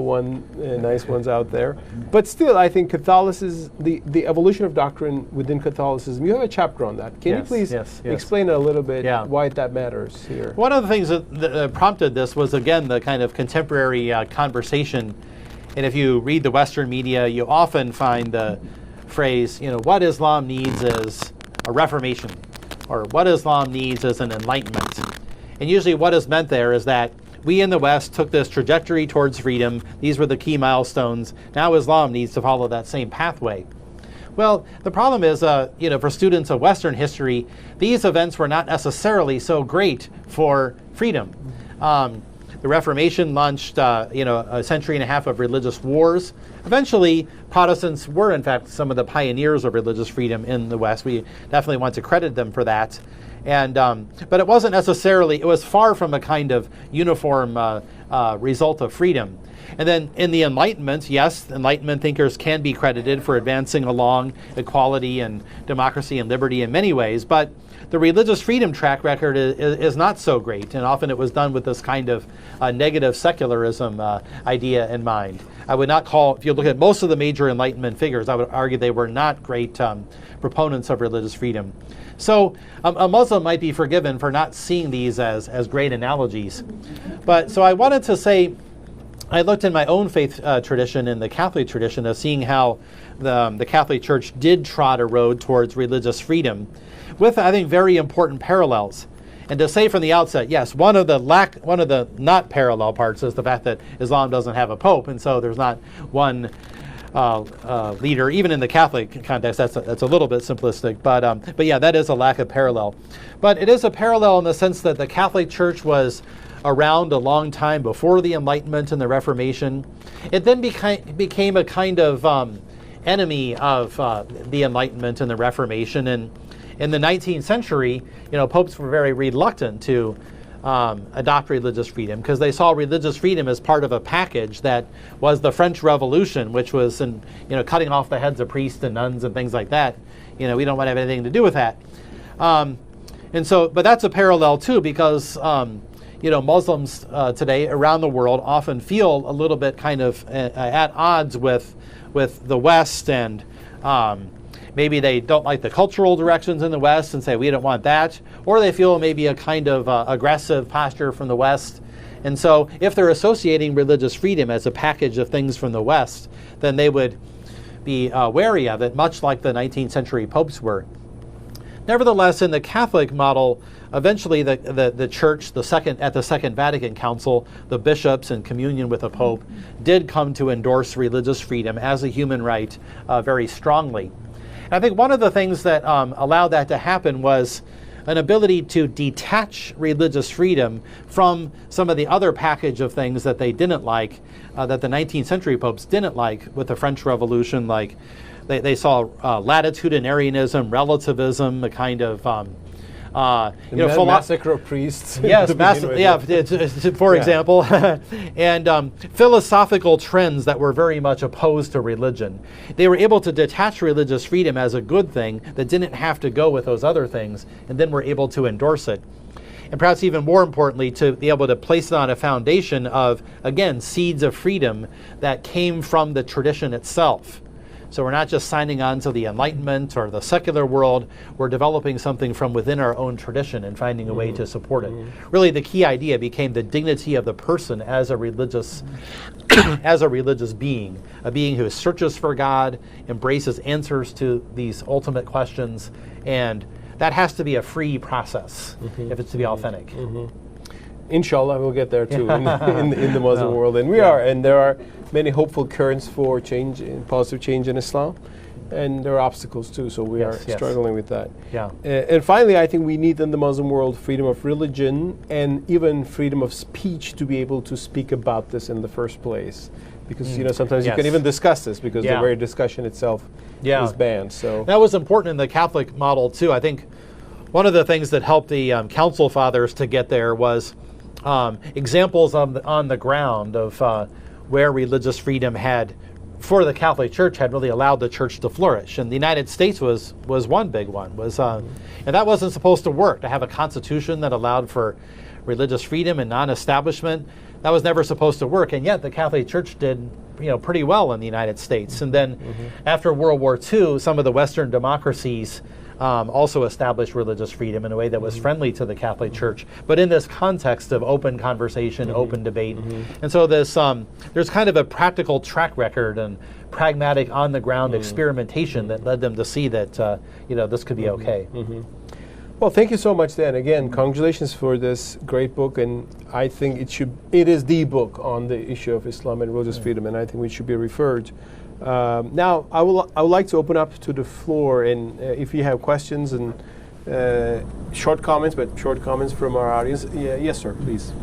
[SPEAKER 2] nice ones out there. But still, I think Catholicism, the evolution of doctrine within Catholicism, you have a chapter on that. Can you please explain a little bit why that matters here?
[SPEAKER 3] One of the things that prompted this was, again, the kind of contemporary conversation. And if you read the Western media, you often find the phrase, what Islam needs is a reformation, or what Islam needs is an enlightenment. And usually what is meant there is that we in the West took this trajectory towards freedom. These were the key milestones. Now Islam needs to follow that same pathway. Well, the problem is, for students of Western history, these events were not necessarily so great for freedom. The Reformation launched, a century and a half of religious wars. Eventually, Protestants were, in fact, some of the pioneers of religious freedom in the West. We definitely want to credit them for that. And but it wasn't necessarily, it was far from a kind of uniform result of freedom. And then in the Enlightenment, yes, Enlightenment thinkers can be credited for advancing along equality and democracy and liberty in many ways, but the religious freedom track record is not so great, and often it was done with this kind of negative secularism idea in mind. I would not call, if you look at most of the major Enlightenment figures, I would argue they were not great proponents of religious freedom. So a Muslim might be forgiven for not seeing these as great analogies. But so I wanted to say, I looked in my own faith tradition, in the Catholic tradition, of seeing how the Catholic Church did trot a road towards religious freedom with, I think, very important parallels. And to say from the outset, yes, one of the not parallel parts is the fact that Islam doesn't have a pope, and so there's not one leader, even in the Catholic context. That's a little bit simplistic, but yeah, that is a lack of parallel. But it is a parallel in the sense that the Catholic Church was around a long time before the Enlightenment and the Reformation. It then became a kind of enemy of the Enlightenment and the Reformation. And in the 19th century, popes were very reluctant to adopt religious freedom because they saw religious freedom as part of a package that was the French Revolution, which was cutting off the heads of priests and nuns and things like that. We don't want to have anything to do with that. And so, but that's a parallel too, because Muslims today around the world often feel a little bit kind of at odds with the West, and maybe they don't like the cultural directions in the West and say we don't want that, or they feel maybe a kind of aggressive posture from the West. And so if they're associating religious freedom as a package of things from the West, then they would be wary of it, much like the 19th century popes were. Nevertheless, in the Catholic model, eventually the Church, at the Second Vatican Council, the bishops in communion with the Pope did come to endorse religious freedom as a human right very strongly. And I think one of the things that allowed that to happen was an ability to detach religious freedom from some of the other package of things that they didn't like, that the 19th century popes didn't like with the French Revolution. Like they saw latitudinarianism, relativism, a kind of
[SPEAKER 2] massacre of priests.
[SPEAKER 3] Yes, for example, and philosophical trends that were very much opposed to religion. They were able to detach religious freedom as a good thing that didn't have to go with those other things, and then were able to endorse it. And perhaps even more importantly, to be able to place it on a foundation of, again, seeds of freedom that came from the tradition itself. So we're not just signing on to the Enlightenment or the secular world, we're developing something from within our own tradition and finding a way to support it. Really, the key idea became the dignity of the person as a religious as a religious being, a being who searches for God, embraces answers to these ultimate questions, and that has to be a free process if it's to be authentic.
[SPEAKER 2] Inshallah, we'll get there too in the Muslim world, and there are many hopeful currents for change, positive change in Islam, and there are obstacles too. So we are struggling with that.
[SPEAKER 3] Yeah.
[SPEAKER 2] And finally, I think we need in the Muslim world freedom of religion and even freedom of speech to be able to speak about this in the first place, because sometimes you can even discuss this because the very discussion itself is banned. So
[SPEAKER 3] that was important in the Catholic model too. I think one of the things that helped the Council Fathers to get there was examples on the ground of where religious freedom for the Catholic Church had really allowed the church to flourish. And the United States was one big one. And that wasn't supposed to work, to have a constitution that allowed for religious freedom and non-establishment. That was never supposed to work. And yet the Catholic Church did pretty well in the United States. And then after World War II, some of the Western democracies also established religious freedom in a way that was friendly to the Catholic Church, but in this context of open conversation, open debate. And so there's kind of a practical track record and pragmatic on-the-ground experimentation that led them to see that this could be okay.
[SPEAKER 2] Well, thank you so much, Dan. Again, congratulations for this great book, and I think it is the book on the issue of Islam and religious freedom, and I think we should be referred. Now, I would like to open up to the floor, and if you have questions and short comments from our audience. Yes, sir, please.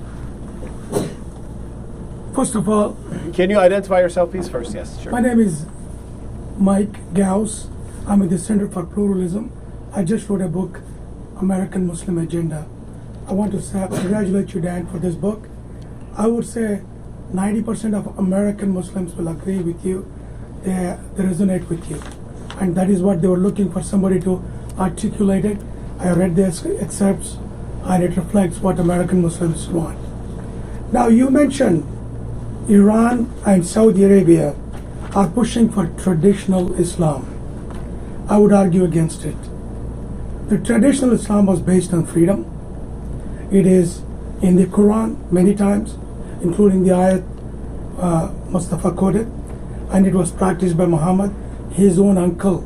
[SPEAKER 4] First of all,
[SPEAKER 2] can you identify yourself, please? First, yes, sure.
[SPEAKER 4] My name is Mike Gauss. I'm at the Center for Pluralism. I just wrote a book American Muslim agenda. I want to say, congratulate you, Dan, for this book. I would say 90% of American Muslims will agree with you. They resonate with you. And that is what they were looking for, somebody to articulate it. I read the excerpts, and it reflects what American Muslims want. Now, you mentioned Iran and Saudi Arabia are pushing for traditional Islam. I would argue against it. The traditional Islam was based on freedom. It is in the Quran many times, including the ayat Mustafa quoted, and it was practiced by Muhammad. His own uncle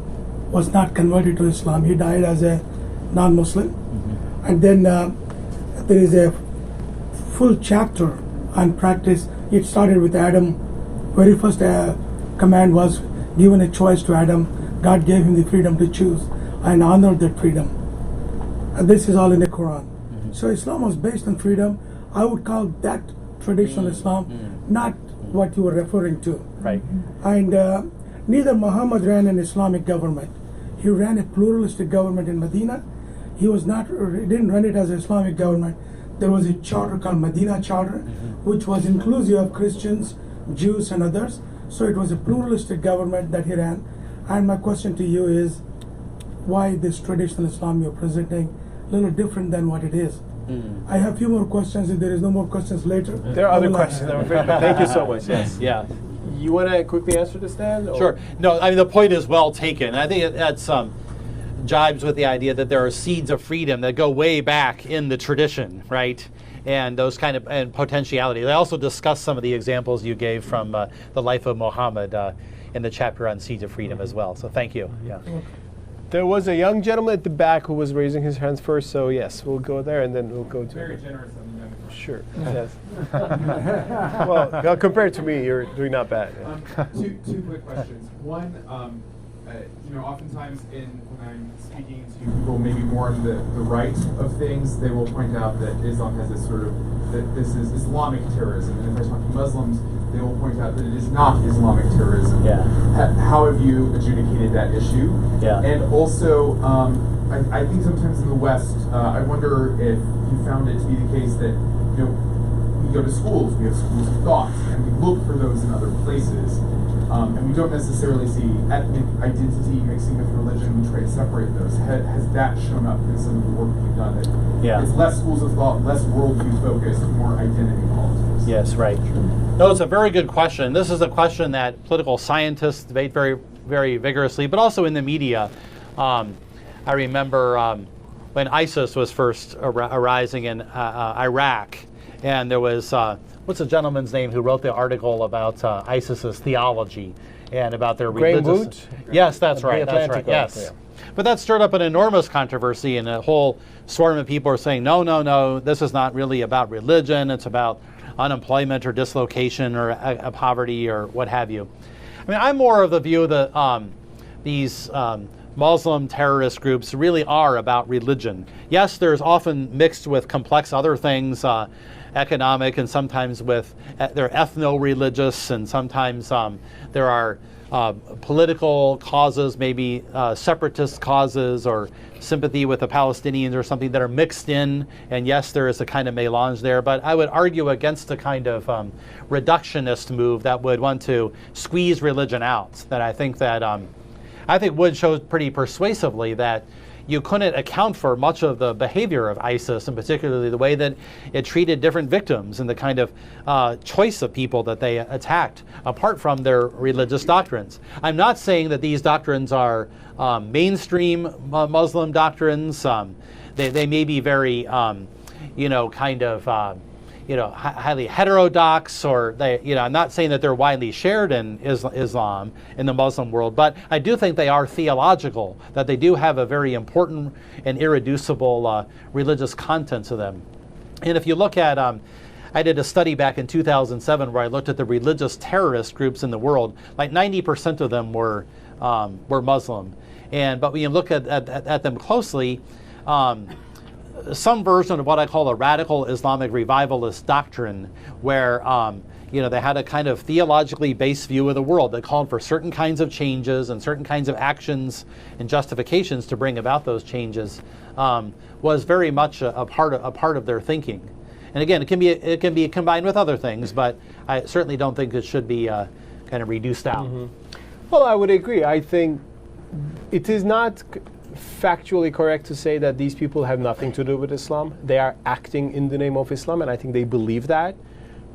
[SPEAKER 4] was not converted to Islam. He died as a non-Muslim. Mm-hmm. And then there is a full chapter on practice. It started with Adam. Very first command was given a choice to Adam. God gave him the freedom to choose and honored that freedom. And this is all in the Quran. Mm-hmm. So Islam was based on freedom. I would call that traditional Islam, not what you were referring to.
[SPEAKER 3] Right.
[SPEAKER 4] And neither Muhammad ran an Islamic government. He ran a pluralistic government in Medina. He didn't run it as an Islamic government. There was a charter called Medina Charter, which was inclusive of Christians, Jews, and others. So it was a pluralistic government that he ran. And my question to you is, why this traditional Islam you're presenting a little different than what it is? I have a few more questions. If there is no more questions later.
[SPEAKER 2] There are other questions. Thank you so much. Yes.
[SPEAKER 3] Yeah.
[SPEAKER 2] You want to quickly answer this, Dan? Or?
[SPEAKER 3] Sure. No, I mean, the point is well taken. I think that's jibes with the idea that there are seeds of freedom that go way back in the tradition, right? And those kind of and potentiality. They also discuss some of the examples you gave from the life of Muhammad in the chapter on seeds of freedom as well. So thank you. Yeah.
[SPEAKER 2] There was a young gentleman at the back who was raising his hands first, so yes, we'll go there and then we'll go to...
[SPEAKER 5] Very generous of the young.
[SPEAKER 2] Sure, yes. Well, compared to me, you're doing not bad. Yeah.
[SPEAKER 5] Two quick questions. One, oftentimes when I'm speaking to people maybe more on the right of things, they will point out that Islam has this sort of, that this is Islamic terrorism. And if I talk to Muslims, they will point out that it is not Islamic terrorism.
[SPEAKER 3] Yeah.
[SPEAKER 5] How have you adjudicated that issue?
[SPEAKER 3] Yeah.
[SPEAKER 5] And also, I think sometimes in the West, I wonder if you found it to be the case that, we go to schools, we have schools of thought, and we look for those in other places. And we don't necessarily see ethnic identity mixing with religion. We try to separate those. Has that shown up in some of the work you've done? That it's less schools of thought, less worldview focused, more identity politics.
[SPEAKER 3] Yes, right. No, it's a very good question. This is a question that political scientists debate very, very vigorously, but also in the media. I remember when ISIS was first arising in Iraq, and there was what's the gentleman's name who wrote the article about ISIS's theology and about their religious... Yes, that's right. That's right. Yes. Yeah. But that stirred up an enormous controversy, and a whole swarm of people are saying, no, this is not really about religion. It's about unemployment or dislocation or poverty or what have you. I mean, I'm more of the view that these Muslim terrorist groups really are about religion. Yes, there's often mixed with complex other things, economic, and sometimes with they're ethno-religious, and sometimes there are political causes, maybe separatist causes or sympathy with the Palestinians or something that are mixed in. And yes, there is a kind of melange there, but I would argue against the kind of reductionist move that would want to squeeze religion out. That I think Wood showed pretty persuasively that you couldn't account for much of the behavior of ISIS, and particularly the way that it treated different victims and the kind of choice of people that they attacked, apart from their religious doctrines. I'm not saying that these doctrines are mainstream Muslim doctrines. They may be very, highly heterodox, or I'm not saying that they're widely shared in Islam in the Muslim world, but I do think they are theological, that they do have a very important and irreducible religious content to them. And if you look at, I did a study back in 2007 where I looked at the religious terrorist groups in the world. Like 90% of them were Muslim, but when you look at them closely, some version of what I call a radical Islamic revivalist doctrine, where they had a kind of theologically based view of the world that called for certain kinds of changes and certain kinds of actions and justifications to bring about those changes, was very much a part of their thinking. And again, it can be combined with other things, but I certainly don't think it should be kind of reduced out.
[SPEAKER 2] Well, I would agree. I think it is not factually correct to say that these people have nothing to do with Islam. They are acting in the name of Islam, and I think they believe that.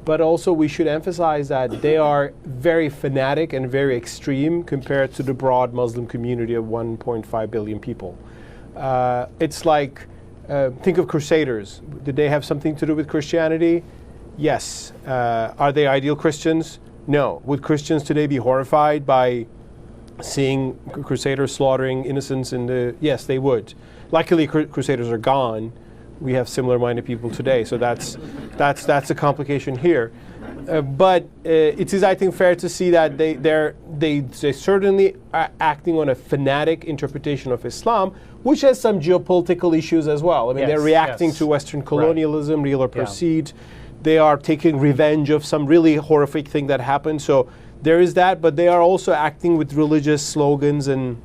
[SPEAKER 2] But also we should emphasize that they are very fanatic and very extreme compared to the broad Muslim community of 1.5 billion people. It's like, think of Crusaders. Did they have something to do with Christianity? Yes. Are they ideal Christians? No. Would Christians today be horrified by seeing Crusaders slaughtering innocents in the... Yes, they would. Luckily, Crusaders are gone. We have similar-minded people today, so that's a complication here. But it is, I think, fair to see that they certainly are acting on a fanatic interpretation of Islam, which has some geopolitical issues as well. I mean, they're reacting to Western colonialism, real or perceived. They are taking revenge of some really horrific thing that happened. So there is that, but they are also acting with religious slogans and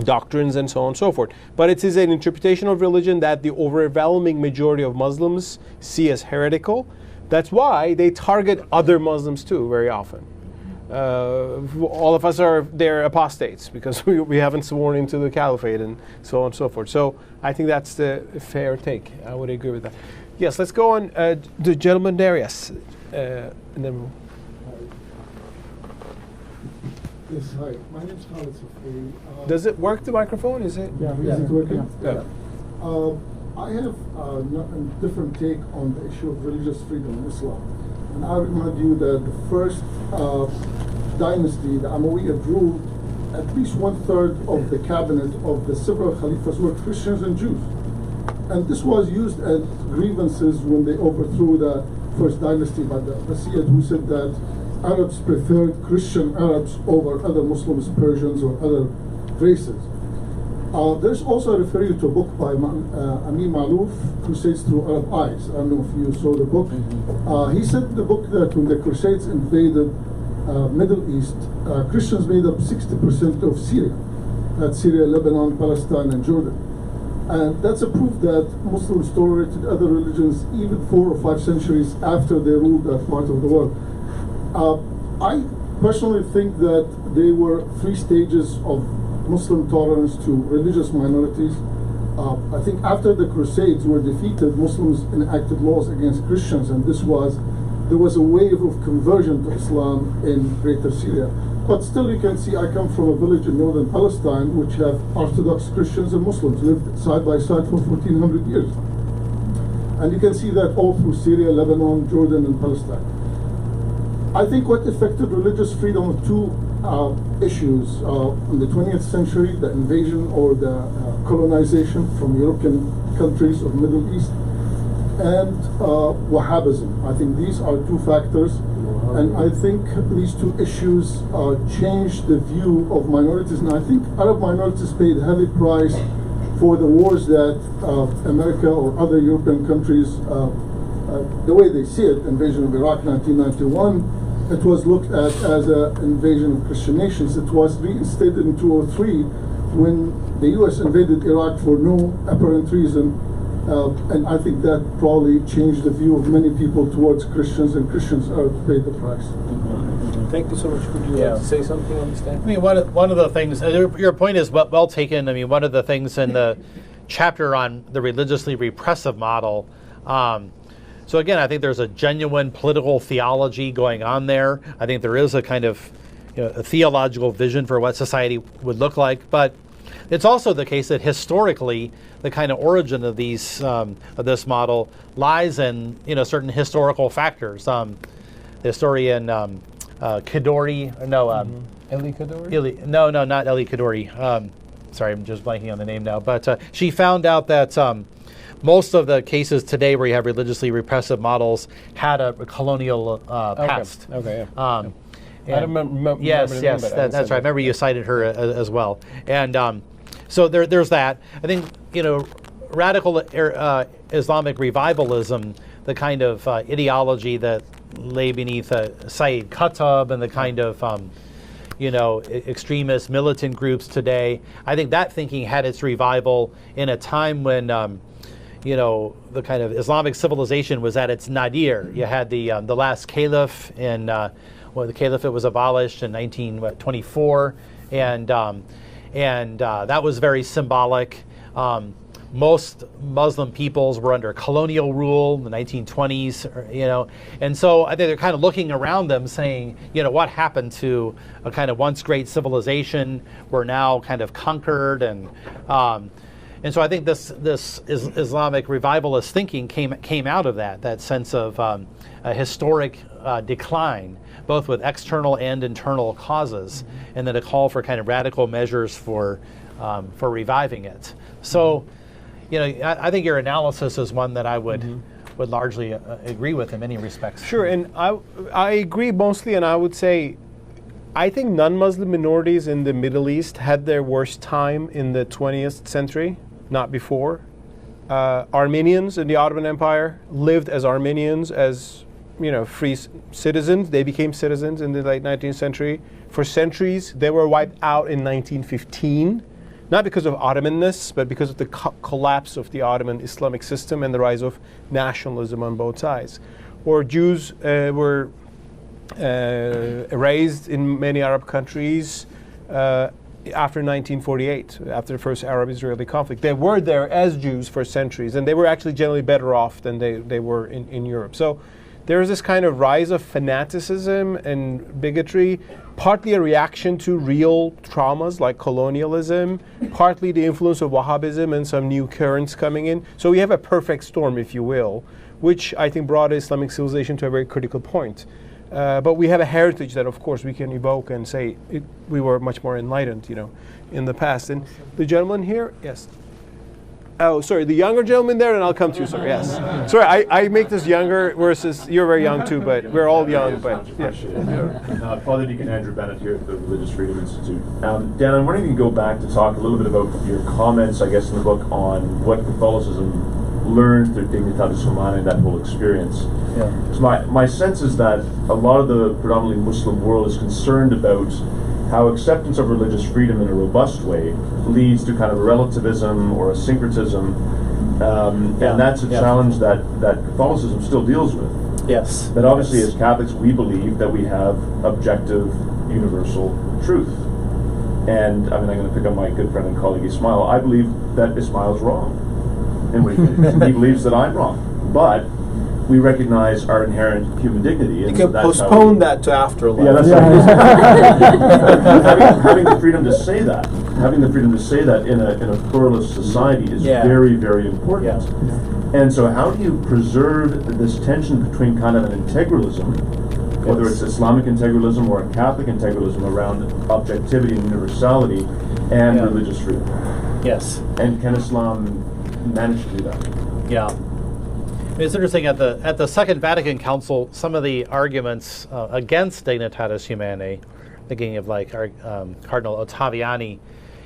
[SPEAKER 2] doctrines and so on and so forth. But it is an interpretation of religion that the overwhelming majority of Muslims see as heretical. That's why they target other Muslims too very often. All of us they're apostates because we haven't sworn into the caliphate and so on and so forth. So I think that's the fair take. I would agree with that. Yes, let's go on. The gentleman there, yes. And then
[SPEAKER 6] Yes, hi. My name is Khalid Safari.
[SPEAKER 2] Does it work, the microphone? Is it?
[SPEAKER 6] Yeah, is it working?
[SPEAKER 2] Yeah.
[SPEAKER 6] I have a different take on the issue of religious freedom in Islam. And I remind you that the first dynasty, the Umayyad, ruled at least 1/3 of the cabinet of the several caliphs were Christians and Jews. And this was used as grievances when they overthrew the first dynasty by the Abbasids, who said that Arabs preferred Christian Arabs over other Muslims, Persians, or other races. There's also, I refer you to a book by Amin Malouf, Crusades Through Arab Eyes. I don't know if you saw the book. He said in the book that when the Crusades invaded Middle East, Christians made up 60% of Syria. That's Syria, Lebanon, Palestine, and Jordan. And that's a proof that Muslims tolerated other religions even 4 or 5 centuries after they ruled that part of the world. I personally think that there were 3 stages of Muslim tolerance to religious minorities. I think after the Crusades were defeated, Muslims enacted laws against Christians, and there was a wave of conversion to Islam in Greater Syria. But still, you can see, I come from a village in northern Palestine which have Orthodox Christians and Muslims lived side by side for 1400 years. And you can see that all through Syria, Lebanon, Jordan, and Palestine. I think what affected religious freedom of 2 issues in the 20th century, the invasion or the colonization from European countries of the Middle East, and Wahhabism. I think these are 2 factors, and I think these 2 issues changed the view of minorities, and I think Arab minorities paid a heavy price for the wars that America or other European countries, the way they see it, invasion of Iraq 1991, it was looked at as an invasion of Christian nations. It was reinstated in 2003 when the U.S. invaded Iraq for no apparent reason, and I think that probably changed the view of many people towards Christians, and Christians are to pay the price.
[SPEAKER 2] Thank you so much. Could you say something on this, Dan?
[SPEAKER 3] I mean, one of the things, your point is well taken. I mean, one of the things in the chapter on the religiously repressive model, so again, I think there's a genuine political theology going on there. I think there is a kind of a theological vision for what society would look like. But it's also the case that historically, the kind of origin of of this model lies in certain historical factors. The historian Kadori,
[SPEAKER 2] Eli Kadori?
[SPEAKER 3] No, not Eli Kadori. Sorry, I'm just blanking on the name now. But she found out that most of the cases today where you have religiously repressive models had a colonial past.
[SPEAKER 2] Okay, yeah. I don't remember
[SPEAKER 3] yes,
[SPEAKER 2] the name,
[SPEAKER 3] that's right. I remember you cited her as well. And so there's that. I think, radical Islamic revivalism, the kind of ideology that lay beneath Sayyid Qutb and the kind of extremist militant groups today. I think that thinking had its revival in a time when the kind of Islamic civilization was at its nadir. You had the last caliph in the caliphate was abolished in 1924, and that was very symbolic. Most Muslim peoples were under colonial rule in the 1920s, and so I think they're kind of looking around them saying, what happened to a kind of once great civilization? We're now kind of conquered, and so I think this Islamic revivalist thinking came out of that sense of a historic decline, both with external and internal causes, and then a call for kind of radical measures for reviving it. So. I think your analysis is one that I would largely agree with in many respects.
[SPEAKER 2] Sure, and I agree mostly, and I would say I think non-Muslim minorities in the Middle East had their worst time in the 20th century, not before. Armenians in the Ottoman Empire lived as Armenians, as free citizens. They became citizens in the late 19th century. For centuries, they were wiped out in 1915. Not because of Ottomanness, but because of the collapse of the Ottoman Islamic system and the rise of nationalism on both sides. Or Jews were erased in many Arab countries after 1948, after the first Arab-Israeli conflict. They were there as Jews for centuries, and they were actually generally better off than they were in Europe. So there is this kind of rise of fanaticism and bigotry, partly a reaction to real traumas like colonialism, partly the influence of Wahhabism and some new currents coming in. So we have a perfect storm, if you will, which I think brought Islamic civilization to a very critical point. But we have a heritage that, of course, we can evoke and say we were much more enlightened, in the past. And the gentleman here, yes. Oh, sorry, the younger gentleman there, and I'll come to you, sir. Yes. Sorry, I make this younger versus you're very young too, but we're all young. But
[SPEAKER 7] yeah. Father Deacon Andrew Bennett here at the Religious Freedom Institute. Dan, I'm wondering if you can go back to talk a little bit about your comments, I guess, in the book on what Catholicism learned through Dignitatis Humanae and that whole experience.
[SPEAKER 3] Yeah.
[SPEAKER 7] So my sense is that a lot of the predominantly Muslim world is concerned about how acceptance of religious freedom in a robust way leads to kind of relativism or a syncretism, and that's a challenge that Catholicism still deals with.
[SPEAKER 3] Yes.
[SPEAKER 7] That obviously as Catholics we believe that we have objective, universal truth. And I'm going to pick on my good friend and colleague Ismail. I believe that Ismail's wrong. And he believes that I'm wrong. But we recognize our inherent human dignity.
[SPEAKER 2] You can postpone that to after life.
[SPEAKER 7] Yeah, that's right. having the freedom to say that, in a pluralist society is very, very important. Yeah. And so how do you preserve this tension between kind of an integralism, whether it's Islamic integralism or a Catholic integralism around objectivity and universality, and religious freedom?
[SPEAKER 3] Yes.
[SPEAKER 7] And can Islam manage to do that?
[SPEAKER 3] Yeah. It's interesting, at the Second Vatican Council, some of the arguments against Dignitatis Humanae, thinking of like Cardinal Ottaviani,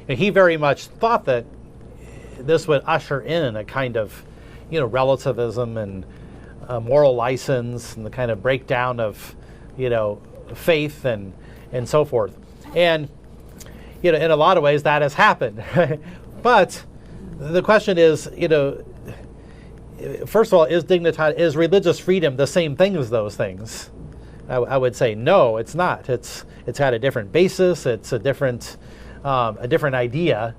[SPEAKER 3] he very much thought that this would usher in a kind of, relativism and moral license and the kind of breakdown of, faith and so forth. And, in a lot of ways that has happened. But the question is, first of all, is religious freedom the same thing as those things? I would say no, it's not. It's got a different basis. It's a different idea.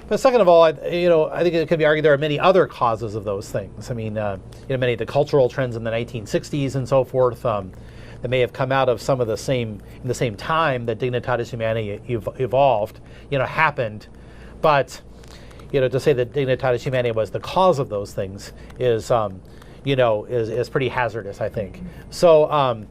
[SPEAKER 3] But second of all, I think it could be argued there are many other causes of those things. I mean, many of the cultural trends in the 1960s and so forth that may have come out of some of the same time that Dignitatis Humanae evolved, happened, but. To say that Dignitatis Humanae was the cause of those things is pretty hazardous, I think. So,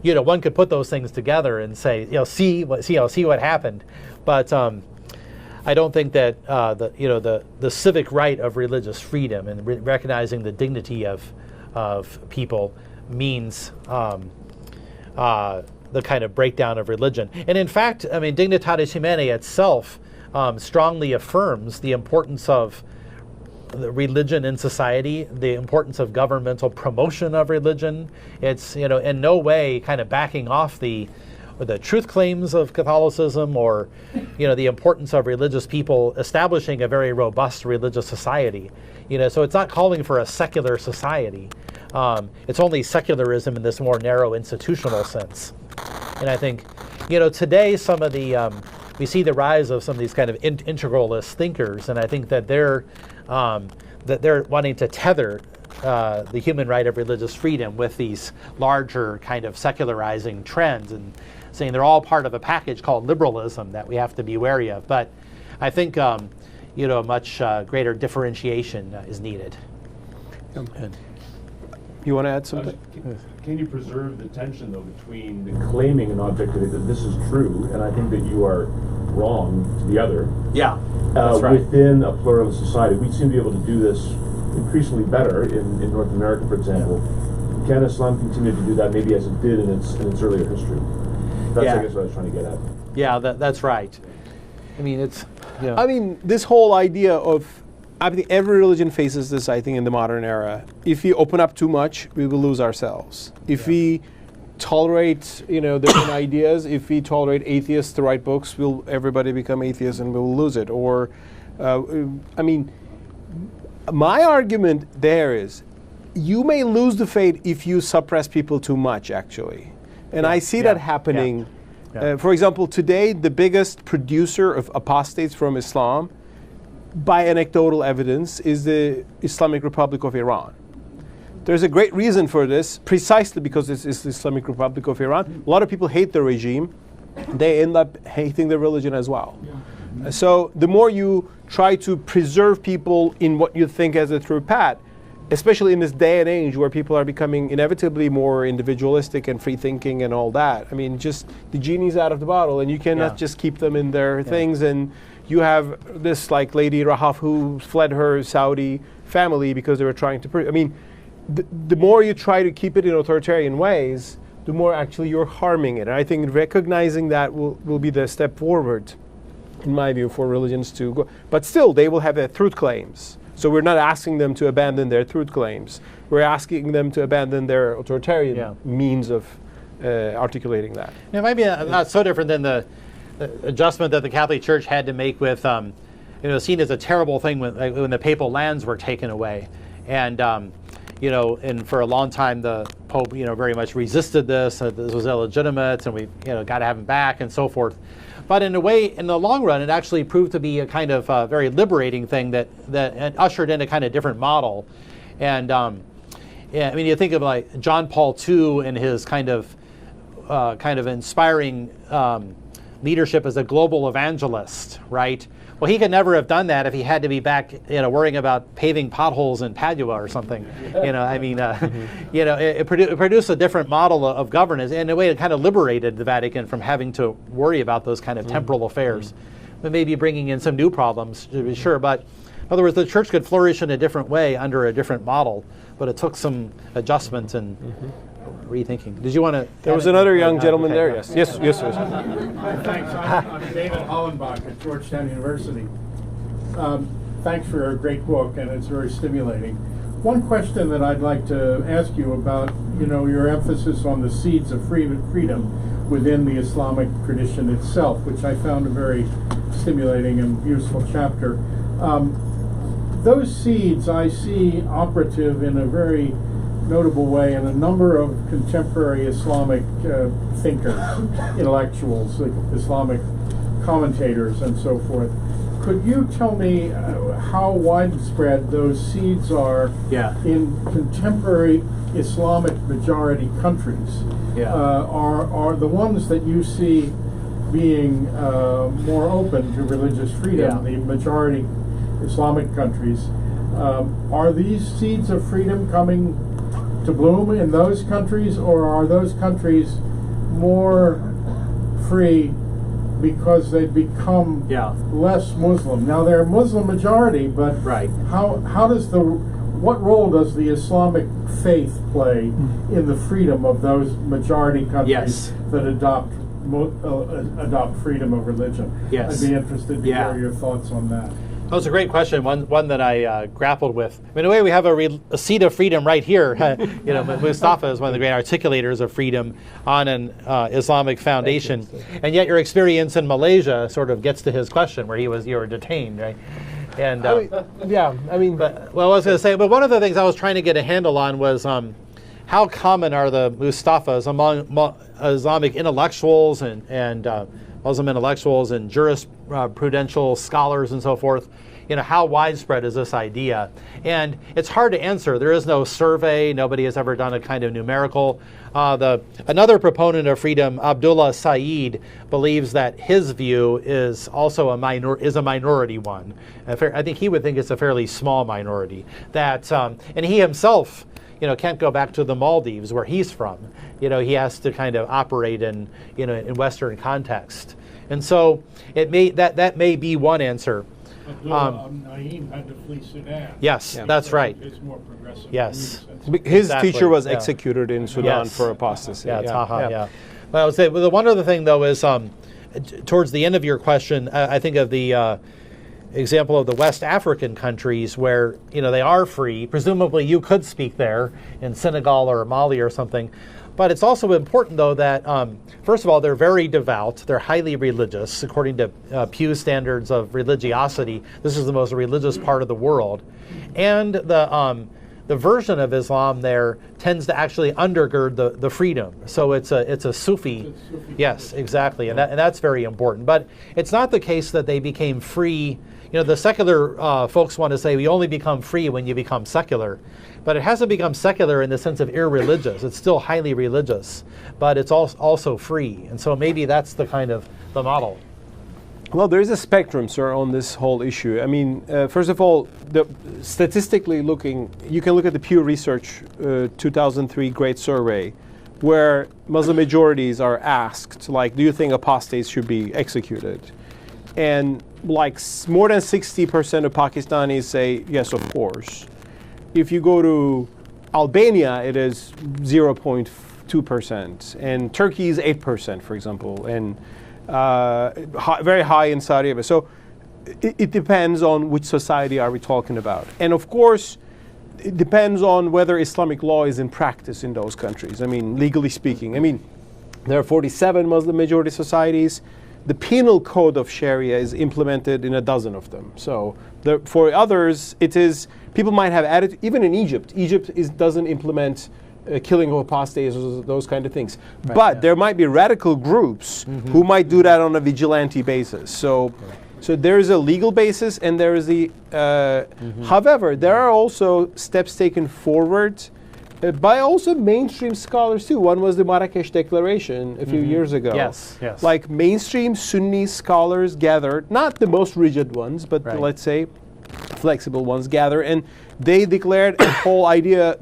[SPEAKER 3] one could put those things together and say, see what happened, but I don't think that the civic right of religious freedom and recognizing the dignity of people means the kind of breakdown of religion. And in fact, I mean, Dignitatis Humanae itself strongly affirms the importance of the religion in society, the importance of governmental promotion of religion. It's, in no way kind of backing off the truth claims of Catholicism, or, the importance of religious people establishing a very robust religious society. So it's not calling for a secular society. It's only secularism in this more narrow institutional sense. And I think, today some of the we see the rise of some of these kind of integralist thinkers, and I think that they're wanting to tether the human right of religious freedom with these larger kind of secularizing trends, and saying they're all part of a package called liberalism that we have to be wary of. But I think a much greater differentiation is needed.
[SPEAKER 2] You want to add something?
[SPEAKER 7] Can you preserve the tension, though, between the claiming an objectivity that this is true, and I think that you are wrong to the other?
[SPEAKER 3] Yeah, that's right.
[SPEAKER 7] Within a pluralist society, we seem to be able to do this increasingly better in North America, for example. Yeah. Can Islam continue to do that, maybe as it did in its earlier history? That's, I guess, what I was trying to get at.
[SPEAKER 3] Yeah, that's right. I mean, it's.
[SPEAKER 2] I mean, this whole idea of, I think every religion faces this, I think, in the modern era. If we open up too much, we will lose ourselves. If we tolerate, different ideas, if we tolerate atheists to write books, will everybody become atheists and we will lose it? Or, my argument there is, you may lose the faith if you suppress people too much, actually. And I see that happening. Yeah. For example, today, the biggest producer of apostates from Islam, by anecdotal evidence, is the Islamic Republic of Iran. There's a great reason for this, precisely because it's the Islamic Republic of Iran. A lot of people hate the regime. They end up hating the religion as well. Yeah. So the more you try to preserve people in what you think as a true path, especially in this day and age where people are becoming inevitably more individualistic and free-thinking and all that. I mean, just the genie's out of the bottle, and you cannot just keep them in their things. And you have this like Lady Rahaf who fled her Saudi family because they were trying to the more you try to keep it in authoritarian ways, the more actually you're harming it. And I think recognizing that will be the step forward, in my view, for religions to go. But still, they will have their truth claims. So we're not asking them to abandon their truth claims. We're asking them to abandon their authoritarian means of articulating that.
[SPEAKER 3] It might be not so different than the adjustment that the Catholic Church had to make with, seen as a terrible thing when the papal lands were taken away. And, and for a long time the Pope, very much resisted this. This was illegitimate, and we, got to have him back, and so forth. But in a way, in the long run, it actually proved to be a kind of very liberating thing that ushered in a kind of different model. And you think of like John Paul II and his kind of inspiring leadership as a global evangelist, right? Well, he could never have done that if he had to be back, worrying about paving potholes in Padua or something. It produced a different model of governance. In a way, it kind of liberated the Vatican from having to worry about those kind of temporal affairs. But maybe bringing in some new problems, to be sure. But in other words, the church could flourish in a different way under a different model. But it took some adjustment and rethinking. Did you want to?
[SPEAKER 2] There was another young gentleman there. Yes. Yes.
[SPEAKER 8] Thanks. I'm David Hollenbach at Georgetown University. Thanks for a great book, and it's very stimulating. One question that I'd like to ask you about, your emphasis on the seeds of freedom within the Islamic tradition itself, which I found a very stimulating and useful chapter. Those seeds I see operative in a very notable way in a number of contemporary Islamic thinkers, intellectuals, like Islamic commentators and so forth. Could you tell me how widespread those seeds are in contemporary Islamic majority countries? Are the ones that you see being more open to religious freedom, the majority Islamic countries, are these seeds of freedom coming to bloom in those countries, or are those countries more free because they've become less Muslim? Now they're a Muslim majority, but what role does the Islamic faith play in the freedom of those majority countries that adopt freedom of religion? I'd be interested to hear your thoughts on that.
[SPEAKER 3] That was a great question, one that I grappled with. I mean, in a way, we have a seat of freedom right here. Mustafa is one of the great articulators of freedom on an Islamic foundation, and yet your experience in Malaysia sort of gets to his question, where you were detained, right? And
[SPEAKER 2] But,
[SPEAKER 3] I was going to say, but one of the things I was trying to get a handle on was how common are the Mustafas among Islamic intellectuals and Muslim intellectuals and jurisprudential scholars and so forth. How widespread is this idea? And it's hard to answer. There is no survey. Nobody has ever done a kind of numerical. Another proponent of freedom, Abdullah Saeed, believes that his view is also a minority one. I think he would think it's a fairly small minority. And he himself, can't go back to the Maldives where he's from. He has to kind of operate in Western context. And so that may be one answer.
[SPEAKER 8] Naeem had to flee Sudan.
[SPEAKER 3] Yes, that's right.
[SPEAKER 8] It's more progressive.
[SPEAKER 3] Yes.
[SPEAKER 2] his
[SPEAKER 3] Exactly,
[SPEAKER 2] teacher was
[SPEAKER 3] yeah.
[SPEAKER 2] executed in Sudan
[SPEAKER 3] Yes.
[SPEAKER 2] for apostasy.
[SPEAKER 3] Yeah, Taha, yeah. Well, I would say the one other thing, though, is towards the end of your question, I think of the example of the West African countries where, they are free. Presumably you could speak there in Senegal or Mali or something. But it's also important, though, that, first of all, they're very devout. They're highly religious. According to Pew standards of religiosity, this is the most religious part of the world. And the version of Islam there tends to actually undergird the freedom. So it's a Sufi. Yes, exactly. And that's very important. But it's not the case that they became free. The secular folks want to say we only become free when you become secular. But it hasn't become secular in the sense of irreligious. It's still highly religious, but it's also free. And so maybe that's the kind of the model.
[SPEAKER 2] Well, there is a spectrum, sir, on this whole issue. I mean, first of all, statistically looking, you can look at the Pew Research 2003 Great Survey, where Muslim majorities are asked, like, do you think apostates should be executed? And like more than 60% of Pakistanis say, yes, of course. If you go to Albania, it is 0.2%, and Turkey is 8%, for example, and very high in Saudi Arabia. So it depends on which society are we talking about. And of course, it depends on whether Islamic law is in practice in those countries. I mean, legally speaking. I mean, there are 47 Muslim majority societies. The penal code of Sharia is implemented in a dozen of them. So for others, it is, people might have added, even in Egypt. Egypt doesn't implement killing of apostates, those kind of things. Right, but there might be radical groups who might do that on a vigilante basis. So there is a legal basis, and there is the, however, there are also steps taken forward by also mainstream scholars too. One was the Marrakesh Declaration a few years ago.
[SPEAKER 3] Yes.
[SPEAKER 2] Like mainstream Sunni scholars gathered, not the most rigid ones, but let's say flexible ones gather, and they declared a whole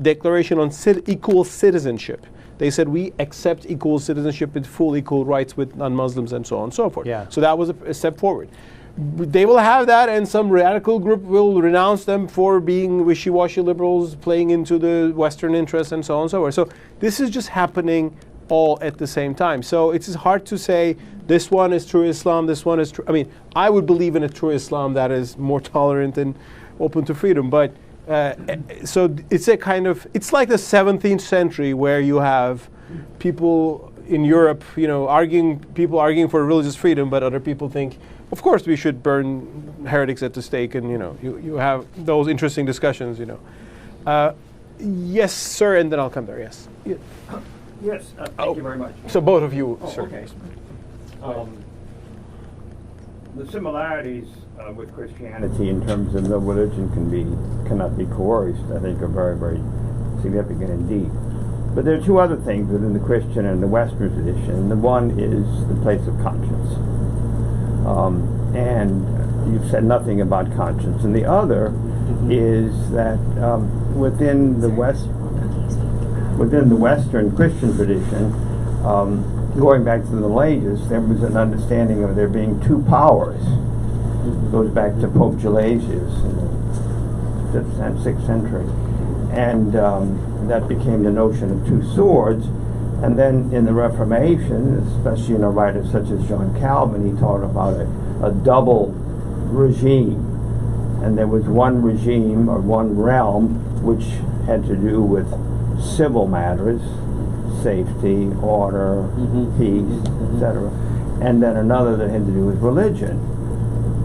[SPEAKER 2] declaration on equal citizenship. They said we accept equal citizenship with full equal rights with non-Muslims and so on and so forth.
[SPEAKER 3] Yeah.
[SPEAKER 2] So that was a step forward. They will have that, and some radical group will renounce them for being wishy-washy liberals, playing into the Western interests and so on and so forth. So this is just happening all at the same time. So it's hard to say this one is true Islam, this one is true. I mean, I would believe in a true Islam that is more tolerant and open to freedom. But so it's a kind of, it's like the 17th century where you have people in Europe, people arguing for religious freedom, but other people think, of course, we should burn heretics at the stake, and you have those interesting discussions. Yes, sir, and then I'll come there. Yes.
[SPEAKER 9] Yes, thank you very much.
[SPEAKER 2] So both of you, sir.
[SPEAKER 9] Okay. The similarities with Christianity in terms of no religion cannot be coerced, I think, are very, very significant indeed. But there are two other things within the Christian and the Western tradition. The one is the place of conscience. And you've said nothing about conscience. And the other is that within the Western Christian tradition, going back to the Middle Ages, there was an understanding of there being two powers. It goes back to Pope Gelasius in the 5th and 6th century. And that became the notion of two swords. And then in the Reformation, especially in a writer such as John Calvin, he talked about a double regime. and there was one regime or one realm which had to do with civil matters, safety, order, peace, etc., and then another that had to do with religion.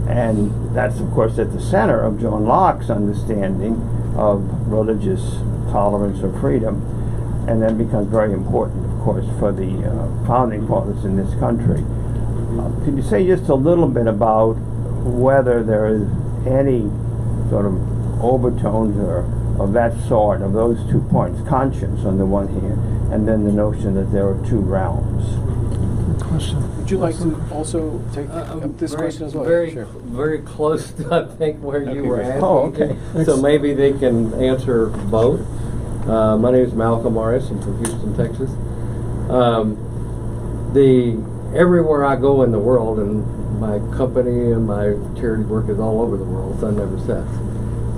[SPEAKER 9] And that's, of course, at the center of John Locke's understanding of religious tolerance or freedom, and then becomes very important, of course, for the founding fathers in this country. Could you say just a little bit about whether there is any sort of overtones or of that sort, of those 2 points, conscience on the one hand, and then the notion that there are two realms?
[SPEAKER 2] Would you like to also take up this question as well?
[SPEAKER 10] Very close to, I think, where you were asking.
[SPEAKER 9] Oh, okay.
[SPEAKER 10] So maybe they can answer both. My name is Malcolm Morris. I'm from Houston, Texas. Everywhere I go in the world, and my company and my charity work is all over the world, sun never sets.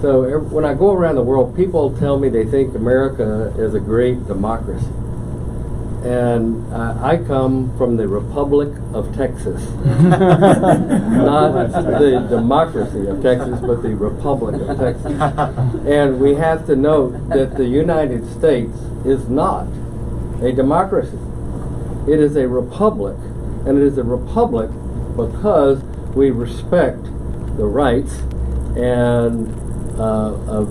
[SPEAKER 10] So when I go around the world, people tell me they think America is a great democracy. And I come from the Republic of Texas. Not the democracy of Texas, but the Republic of Texas. And we have to note that the United States is not a democracy. It is a republic. And it is a republic because we respect the rights and of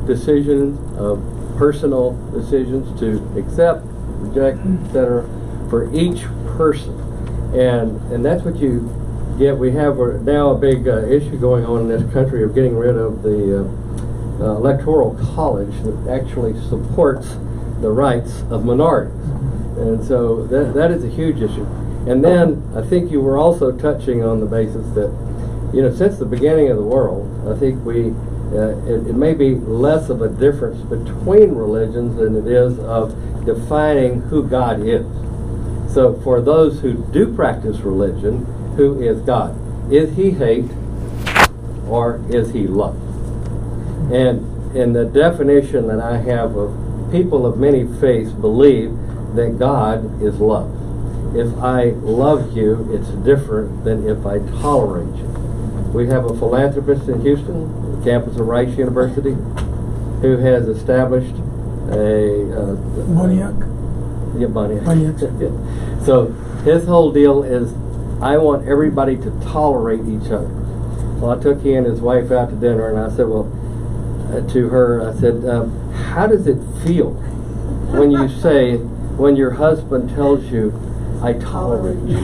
[SPEAKER 10] decisions, of personal decisions to accept, reject, etc., for each person, and that's what you get. We have now a big issue going on in this country of getting rid of the electoral college that actually supports the rights of minorities, and so that is a huge issue. And then I think you were also touching on the basis that, since the beginning of the world, I think it may be less of a difference between religions than it is of defining who God is. So for those who do practice religion, who is God? Is he hate or is he love? And in the definition that I have of people of many faiths believe that God is love. If I love you, it's different than if I tolerate you. We have a philanthropist in Houston, the campus of Rice University, who has established
[SPEAKER 4] Boniak.
[SPEAKER 10] So his whole deal is, I want everybody to tolerate each other. Well, I took he and his wife out to dinner, and I said, to her, I said, how does it feel when you say, when your husband tells you, I tolerate you?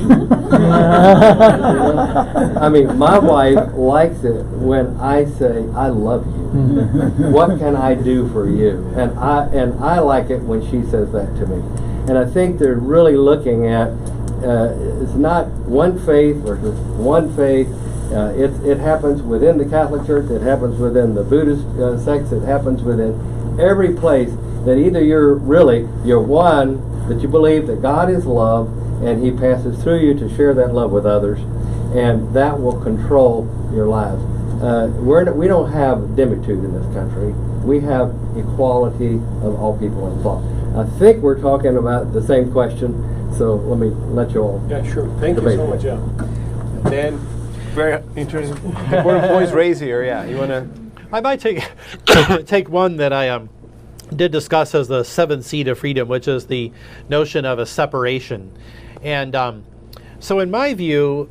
[SPEAKER 10] I mean, my wife likes it when I say, I love you. What can I do for you? And I like it when she says that to me. And I think they're really looking at, it's not one faith versus one faith. It happens within the Catholic Church, it happens within the Buddhist sects, it happens within every place that either you're one, that you believe that God is love, and he passes through you to share that love with others, and that will control your lives. We don't have dimitude in this country. We have equality of all people in thought. I think we're talking about the same question, so let me let you all.
[SPEAKER 2] Yeah, sure. Thank you so much, yeah. And then, very interesting, important points raised here. Yeah, you want to?
[SPEAKER 3] I might take one that I did discuss as the seventh seed of freedom, which is the notion of a separation. And so in my view,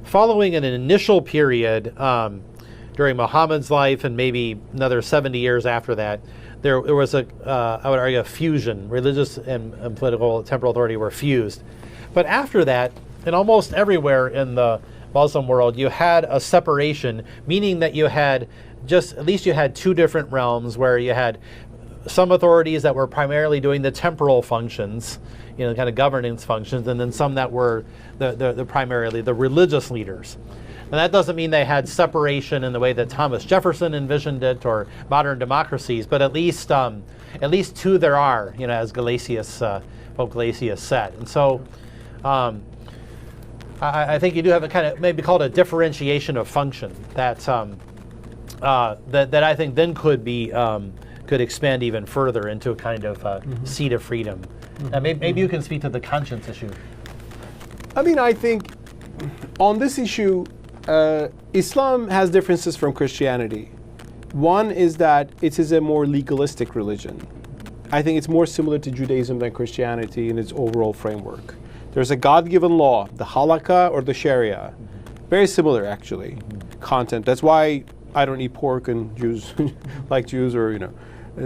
[SPEAKER 3] following an initial period during Muhammad's life and maybe another 70 years after that, there was I would argue, a fusion. Religious and political temporal authority were fused. But after that, and almost everywhere in the Muslim world, you had a separation, meaning that you had at least you had two different realms where you had some authorities that were primarily doing the temporal functions, kind of governance functions, and then some that were the primarily the religious leaders. And that doesn't mean they had separation in the way that Thomas Jefferson envisioned it or modern democracies, but at least two there are, as Pope Gelasius said. And so I think you do have a kind of maybe called a differentiation of function that I think then could expand even further into a kind of seat of freedom. Maybe you can speak to the conscience issue.
[SPEAKER 2] I mean, I think on this issue, Islam has differences from Christianity. One is that it is a more legalistic religion. I think it's more similar to Judaism than Christianity in its overall framework. There's a God-given law, the halakha or the sharia. Very similar, actually, content. That's why I don't eat pork and Jews like Jews, or,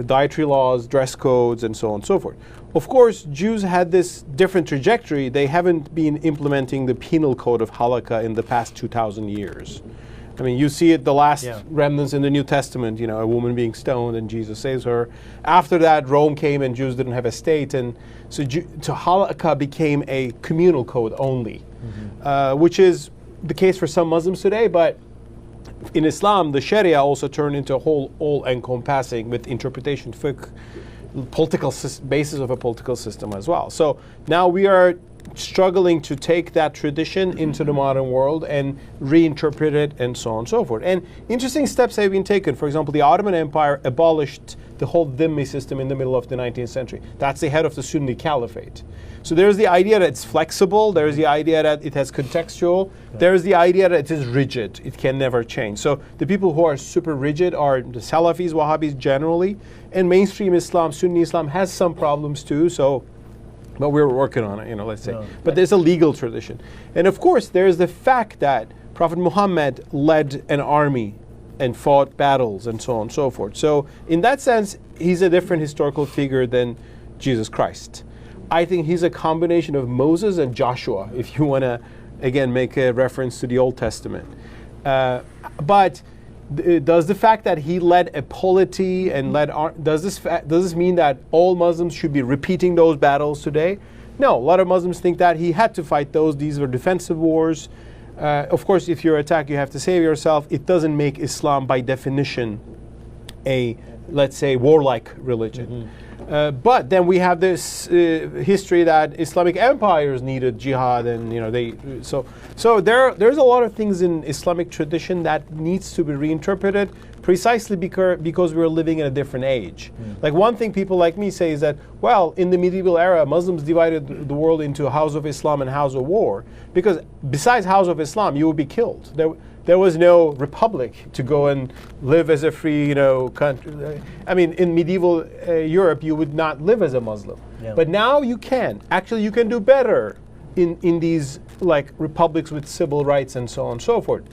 [SPEAKER 2] dietary laws, dress codes, and so on and so forth. Of course, Jews had this different trajectory. They haven't been implementing the penal code of halakha in the past 2,000 years. I mean, you see it, the last remnants in the New Testament, a woman being stoned and Jesus saves her. After that, Rome came and Jews didn't have a state. And so halakha became a communal code only, which is the case for some Muslims today. But in Islam, the Sharia also turned into a whole all-encompassing with interpretation, fiqh, political basis of a political system as well. So now we are struggling to take that tradition into the modern world and reinterpret it, and so on and so forth. And interesting steps have been taken. For example, the Ottoman Empire abolished the whole dhimmi system in the middle of the 19th century. That's the head of the Sunni Caliphate. So there's the idea that it's flexible, there's the idea that it has contextual, there's the idea that it is rigid, it can never change. So the people who are super rigid are the Salafis, Wahhabis generally, and mainstream Islam, Sunni Islam has some problems too, but we're working on it, let's say. But there's a legal tradition. And of course, there's the fact that Prophet Muhammad led an army and fought battles and so on and so forth. So in that sense, he's a different historical figure than Jesus Christ. I think he's a combination of Moses and Joshua, if you want to, again, make a reference to the Old Testament. But does the fact that he led a polity and does this mean that all Muslims should be repeating those battles today? No, a lot of Muslims think that he had to fight those. These were defensive wars. Of course, if you're attacked, you have to save yourself. It doesn't make Islam, by definition, a, let's say, warlike religion. But then we have this history that Islamic empires needed jihad, and so there's a lot of things in Islamic tradition that needs to be reinterpreted, precisely because we're living in a different age. Like, one thing people like me say is that, well, in the medieval era, Muslims divided the world into House of Islam and House of War, because besides House of Islam, you would be killed. There was no republic to go and live as a free, country. I mean, in medieval Europe, you would not live as a Muslim. But now you can. Actually, you can do better in these republics with civil rights and so on and so forth.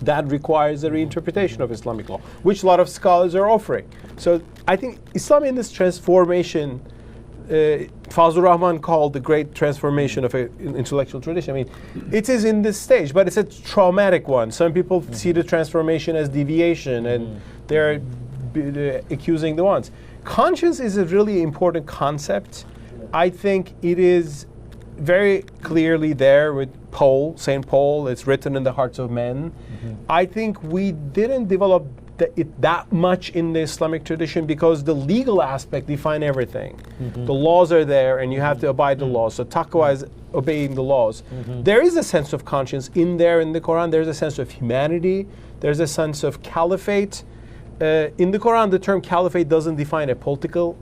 [SPEAKER 2] That requires a reinterpretation of Islamic law, which a lot of scholars are offering. So I think Islam in this transformation, Fazlur Rahman called the great transformation of an intellectual tradition. I mean, it is in this stage, but it's a traumatic one. Some people see the transformation as deviation, and they're accusing the ones. Conscience is a really important concept. I think it is very clearly there with St. Paul. It's written in the hearts of men. I think we didn't develop it that much in the Islamic tradition because the legal aspect define everything. The laws are there and you have to abide the laws. So taqwa is obeying the laws. There is a sense of conscience in there in the Quran. There's a sense of humanity. There's a sense of caliphate. In the Quran, the term caliphate doesn't define a political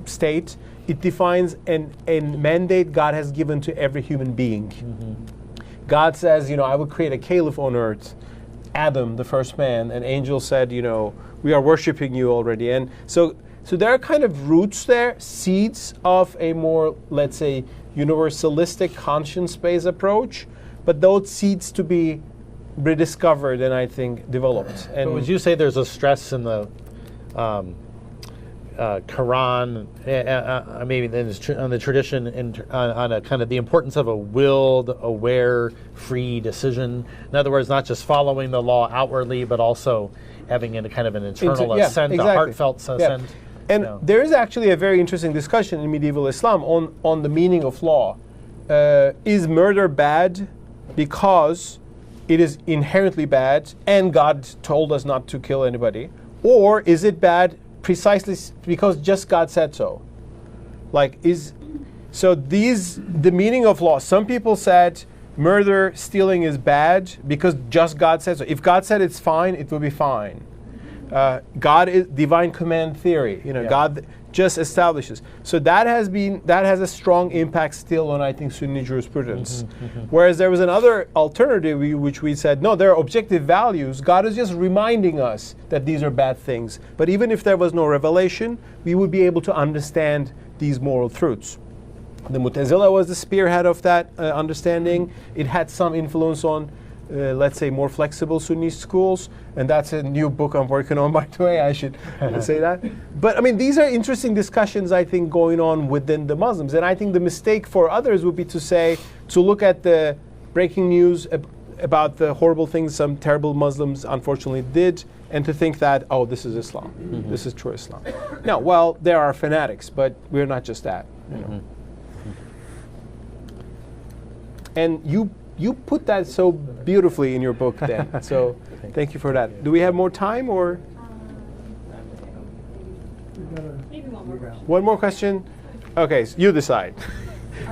[SPEAKER 2] state. It defines a mandate God has given to every human being. God says, I will create a caliph on earth. Adam, the first man, an angel said, we are worshiping you already. And so there are kind of roots there, seeds of a more, let's say, universalistic conscience-based approach, but those seeds to be rediscovered and I think developed. And
[SPEAKER 3] would you say there's a stress in the Quran, maybe on the tradition, on a kind of the importance of a willed, aware, free decision? In other words, not just following the law outwardly, but also having a kind of an internal assent, a heartfelt assent.
[SPEAKER 2] And there is actually a very interesting discussion in medieval Islam on the meaning of law. Is murder bad because it is inherently bad and God told us not to kill anybody? Or is it bad precisely because just God said so? The meaning of law. Some people said murder, stealing is bad because just God said so. If God said it's fine, it will be fine. God is divine command theory. just establishes. So that has a strong impact still on, I think, Sunni jurisprudence. Whereas there was another alternative which we said, no, there are objective values. God is just reminding us that these are bad things. But even if there was no revelation, we would be able to understand these moral truths. The Mu'tazila was the spearhead of that understanding. It had some influence on, let's say, more flexible Sunni schools, and that's a new book I'm working on, by the way, I should say that. But I mean, these are interesting discussions, I think, going on within the Muslims, and I think the mistake for others would be to look at the breaking news about the horrible things some terrible Muslims unfortunately did, and to think that, oh, this is Islam, this is true Islam. No, well, there are fanatics, but we're not just that. You know. And you put that so beautifully in your book, Dan. So thank you for that. Do we have more time, or?
[SPEAKER 11] Maybe one more question.
[SPEAKER 2] One more question? Okay, so you decide.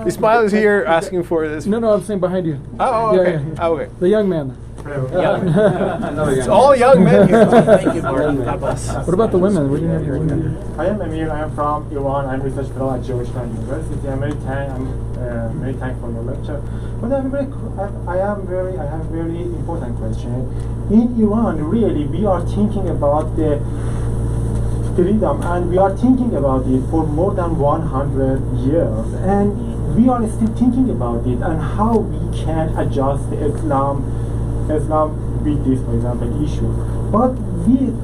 [SPEAKER 2] Ismail is here asking for this.
[SPEAKER 1] No, I'm saying behind you.
[SPEAKER 2] Oh, okay.
[SPEAKER 1] Yeah.
[SPEAKER 2] Oh, okay.
[SPEAKER 1] The young man.
[SPEAKER 2] It's all young men here.
[SPEAKER 12] Thank you, Martin. God bless.
[SPEAKER 1] What about the women? We didn't have any women.
[SPEAKER 13] I am Amir. I am from Iran. I'm research fellow at Georgetown University. I'm very thankful for your lecture. But I have very important question. In Iran, really, we are thinking about the freedom, and we are thinking about it for more than 100 years, and we are still thinking about it and how we can adjust the Islam with this, for example, issue. But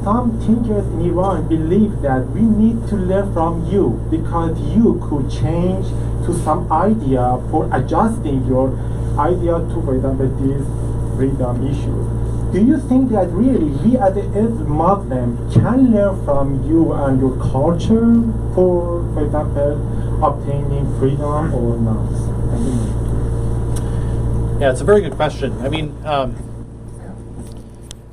[SPEAKER 13] some thinkers in Iran believe that we need to learn from you, because you could change to some idea for adjusting your idea to, for example, these freedom issues. Do you think that really we as a Muslim can learn from you and your culture for example, obtaining freedom or not?
[SPEAKER 3] Yeah, it's a very good question. I mean,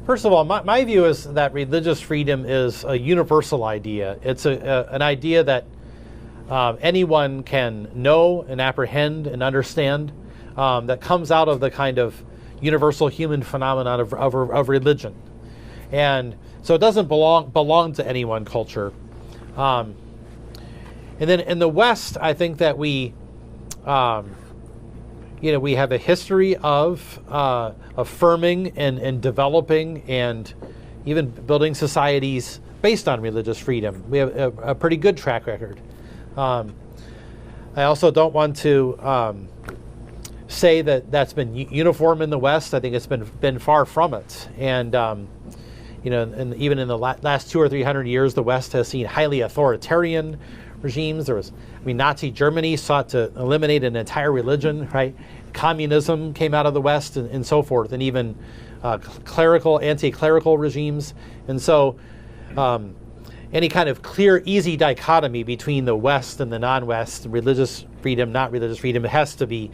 [SPEAKER 3] first of all, my view is that religious freedom is a universal idea. It's an idea that anyone can know and apprehend and understand, that comes out of the kind of universal human phenomenon of religion. And so it doesn't belong to any one culture. And then in the West, I think that we have a history of affirming and developing and even building societies based on religious freedom. We have a pretty good track record. I also don't want to say that that's been uniform in the West. I think it's been far from it. And and even in the last 200 or 300 years, the West has seen highly authoritarian regimes. Nazi Germany sought to eliminate an entire religion, right? Communism came out of the West, and so forth, and even anti-clerical regimes. And so any kind of clear, easy dichotomy between the West and the non-West, religious freedom, not religious freedom, it has to be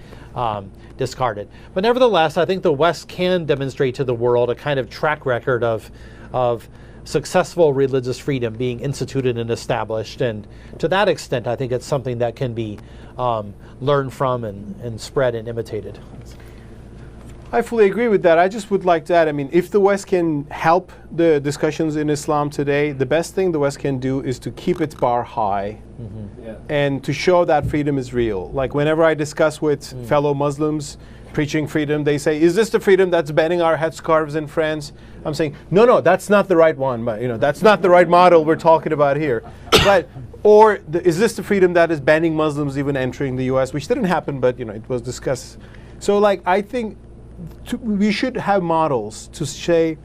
[SPEAKER 3] discarded. But nevertheless, I think the West can demonstrate to the world a kind of track record of successful religious freedom being instituted and established. And to that extent, I think it's something that can be learned from and spread and imitated.
[SPEAKER 2] I fully agree with that. I just would like to add, if the West can help the discussions in Islam today, the best thing the West can do is to keep its bar high and to show that freedom is real. Like whenever I discuss with fellow Muslims preaching freedom, they say, is this the freedom that's banning our headscarves in France? I'm saying, no, that's not the right one. But, that's not the right model we're talking about here. Is this the freedom that is banning Muslims even entering the U.S., which didn't happen, but, it was discussed. So, I think we should have models to say,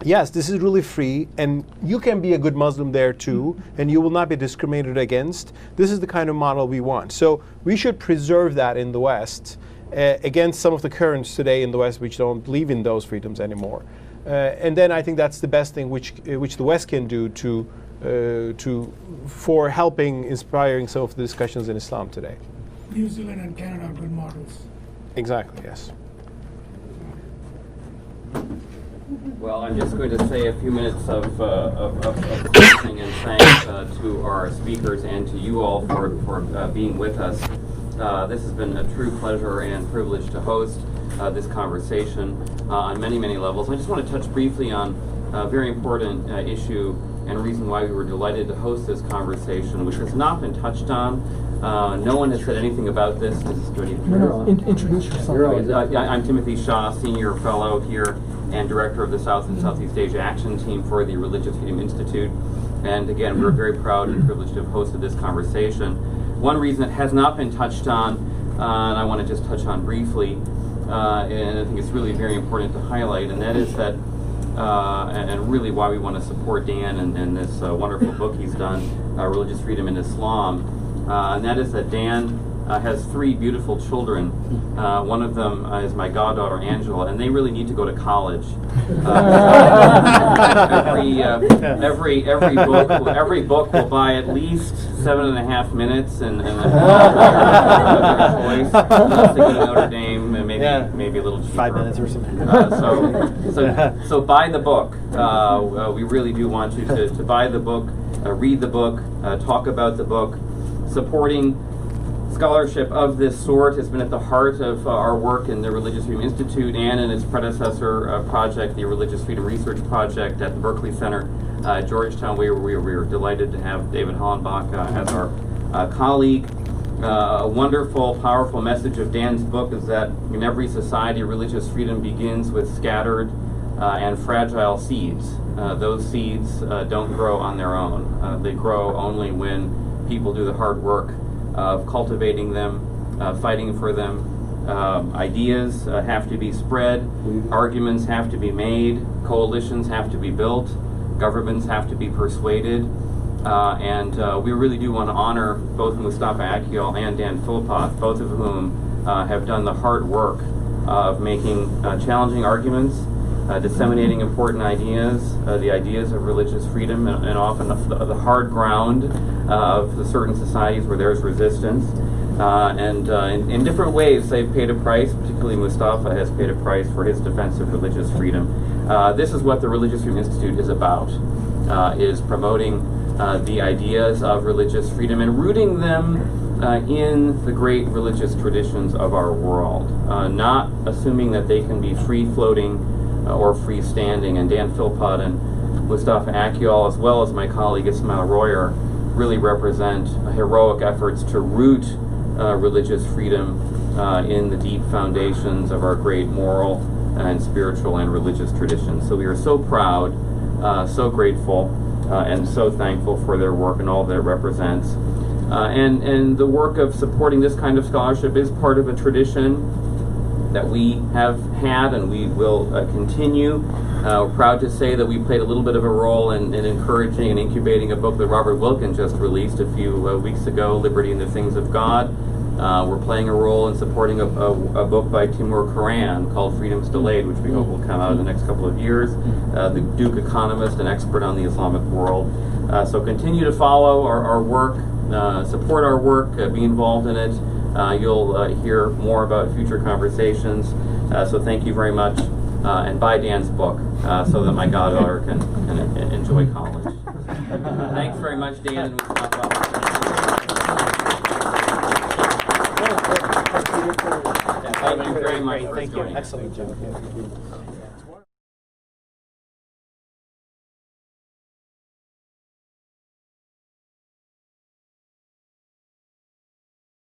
[SPEAKER 2] yes, this is really free, and you can be a good Muslim there too, and you will not be discriminated against. This is the kind of model we want. So we should preserve that in the West against some of the currents today in the West which don't believe in those freedoms anymore. And then I think that's the best thing which the West can do for helping inspiring some of the discussions in Islam today.
[SPEAKER 4] New Zealand and Canada are good models.
[SPEAKER 2] Exactly, yes.
[SPEAKER 12] Well, I'm just going to say a few minutes of closing and thanks to our speakers and to you all for being with us. This has been a true pleasure and privilege to host this conversation on many, many levels. I just want to touch briefly on a very important issue and a reason why we were delighted to host this conversation, which has not been touched on. No one has said anything about this.
[SPEAKER 1] Introduce yourself.
[SPEAKER 12] I'm Timothy Shah, Senior Fellow here and Director of the South and Southeast Asia Action Team for the Religious Freedom Institute. And again, we're very proud and privileged to have hosted this conversation. One reason it has not been touched on, and I want to just touch on briefly, and I think it's really very important to highlight, and that is that, and really why we want to support Dan and this wonderful book he's done, Religious Freedom in Islam, and that is that Dan has 3 beautiful children. One of them is my goddaughter Angela, and they really need to go to college. Every book will buy at least 7.5 minutes, and choice. Unless they go to Notre Dame, and maybe a little cheaper.
[SPEAKER 3] 5 minutes or something.
[SPEAKER 12] So buy the book. We really do want you to buy the book, read the book, talk about the book. Supporting scholarship of this sort has been at the heart of our work in the Religious Freedom Institute and in its predecessor project, the Religious Freedom Research Project at the Berkeley Center at Georgetown. We were delighted to have David Hollenbach as our colleague. A wonderful, powerful message of Dan's book is that in every society, religious freedom begins with scattered and fragile seeds. Those seeds don't grow on their own. They grow only when people do the hard work of cultivating them, fighting for them. Ideas have to be spread, arguments have to be made, coalitions have to be built, governments have to be persuaded, and we really do want to honor both Mustafa Akyol and Dan Philpott, both of whom have done the hard work of making challenging arguments, disseminating important ideas, the ideas of religious freedom, and often the hard ground of the certain societies where there's resistance. In different ways, they've paid a price. Particularly Mustafa has paid a price for his defense of religious freedom. This is what the Religious Freedom Institute is about, is promoting the ideas of religious freedom and rooting them in the great religious traditions of our world, not assuming that they can be free-floating or freestanding. And Dan Philpott and Mustafa Akyol, as well as my colleague Ismail Royer, really represent heroic efforts to root religious freedom in the deep foundations of our great moral and spiritual and religious traditions. So we are so proud, so grateful, and so thankful for their work and all that it represents. And the work of supporting this kind of scholarship is part of a tradition that we have had and we will continue. We're proud to say that we played a little bit of a role in encouraging and incubating a book that Robert Wilkin just released a few weeks ago, Liberty and the Things of God. We're playing a role in supporting a book by Timur Kuran called Freedoms Delayed, which we hope will come out in the next couple of years. The Duke economist and expert on the Islamic world. So continue to follow our work, support our work, be involved in it. You'll hear more about future conversations. So thank you very much. And buy Dan's book so that my goddaughter can enjoy college. Thanks very much, Dan and Mustafa. Thank you very much.
[SPEAKER 3] Thank you. Excellent job.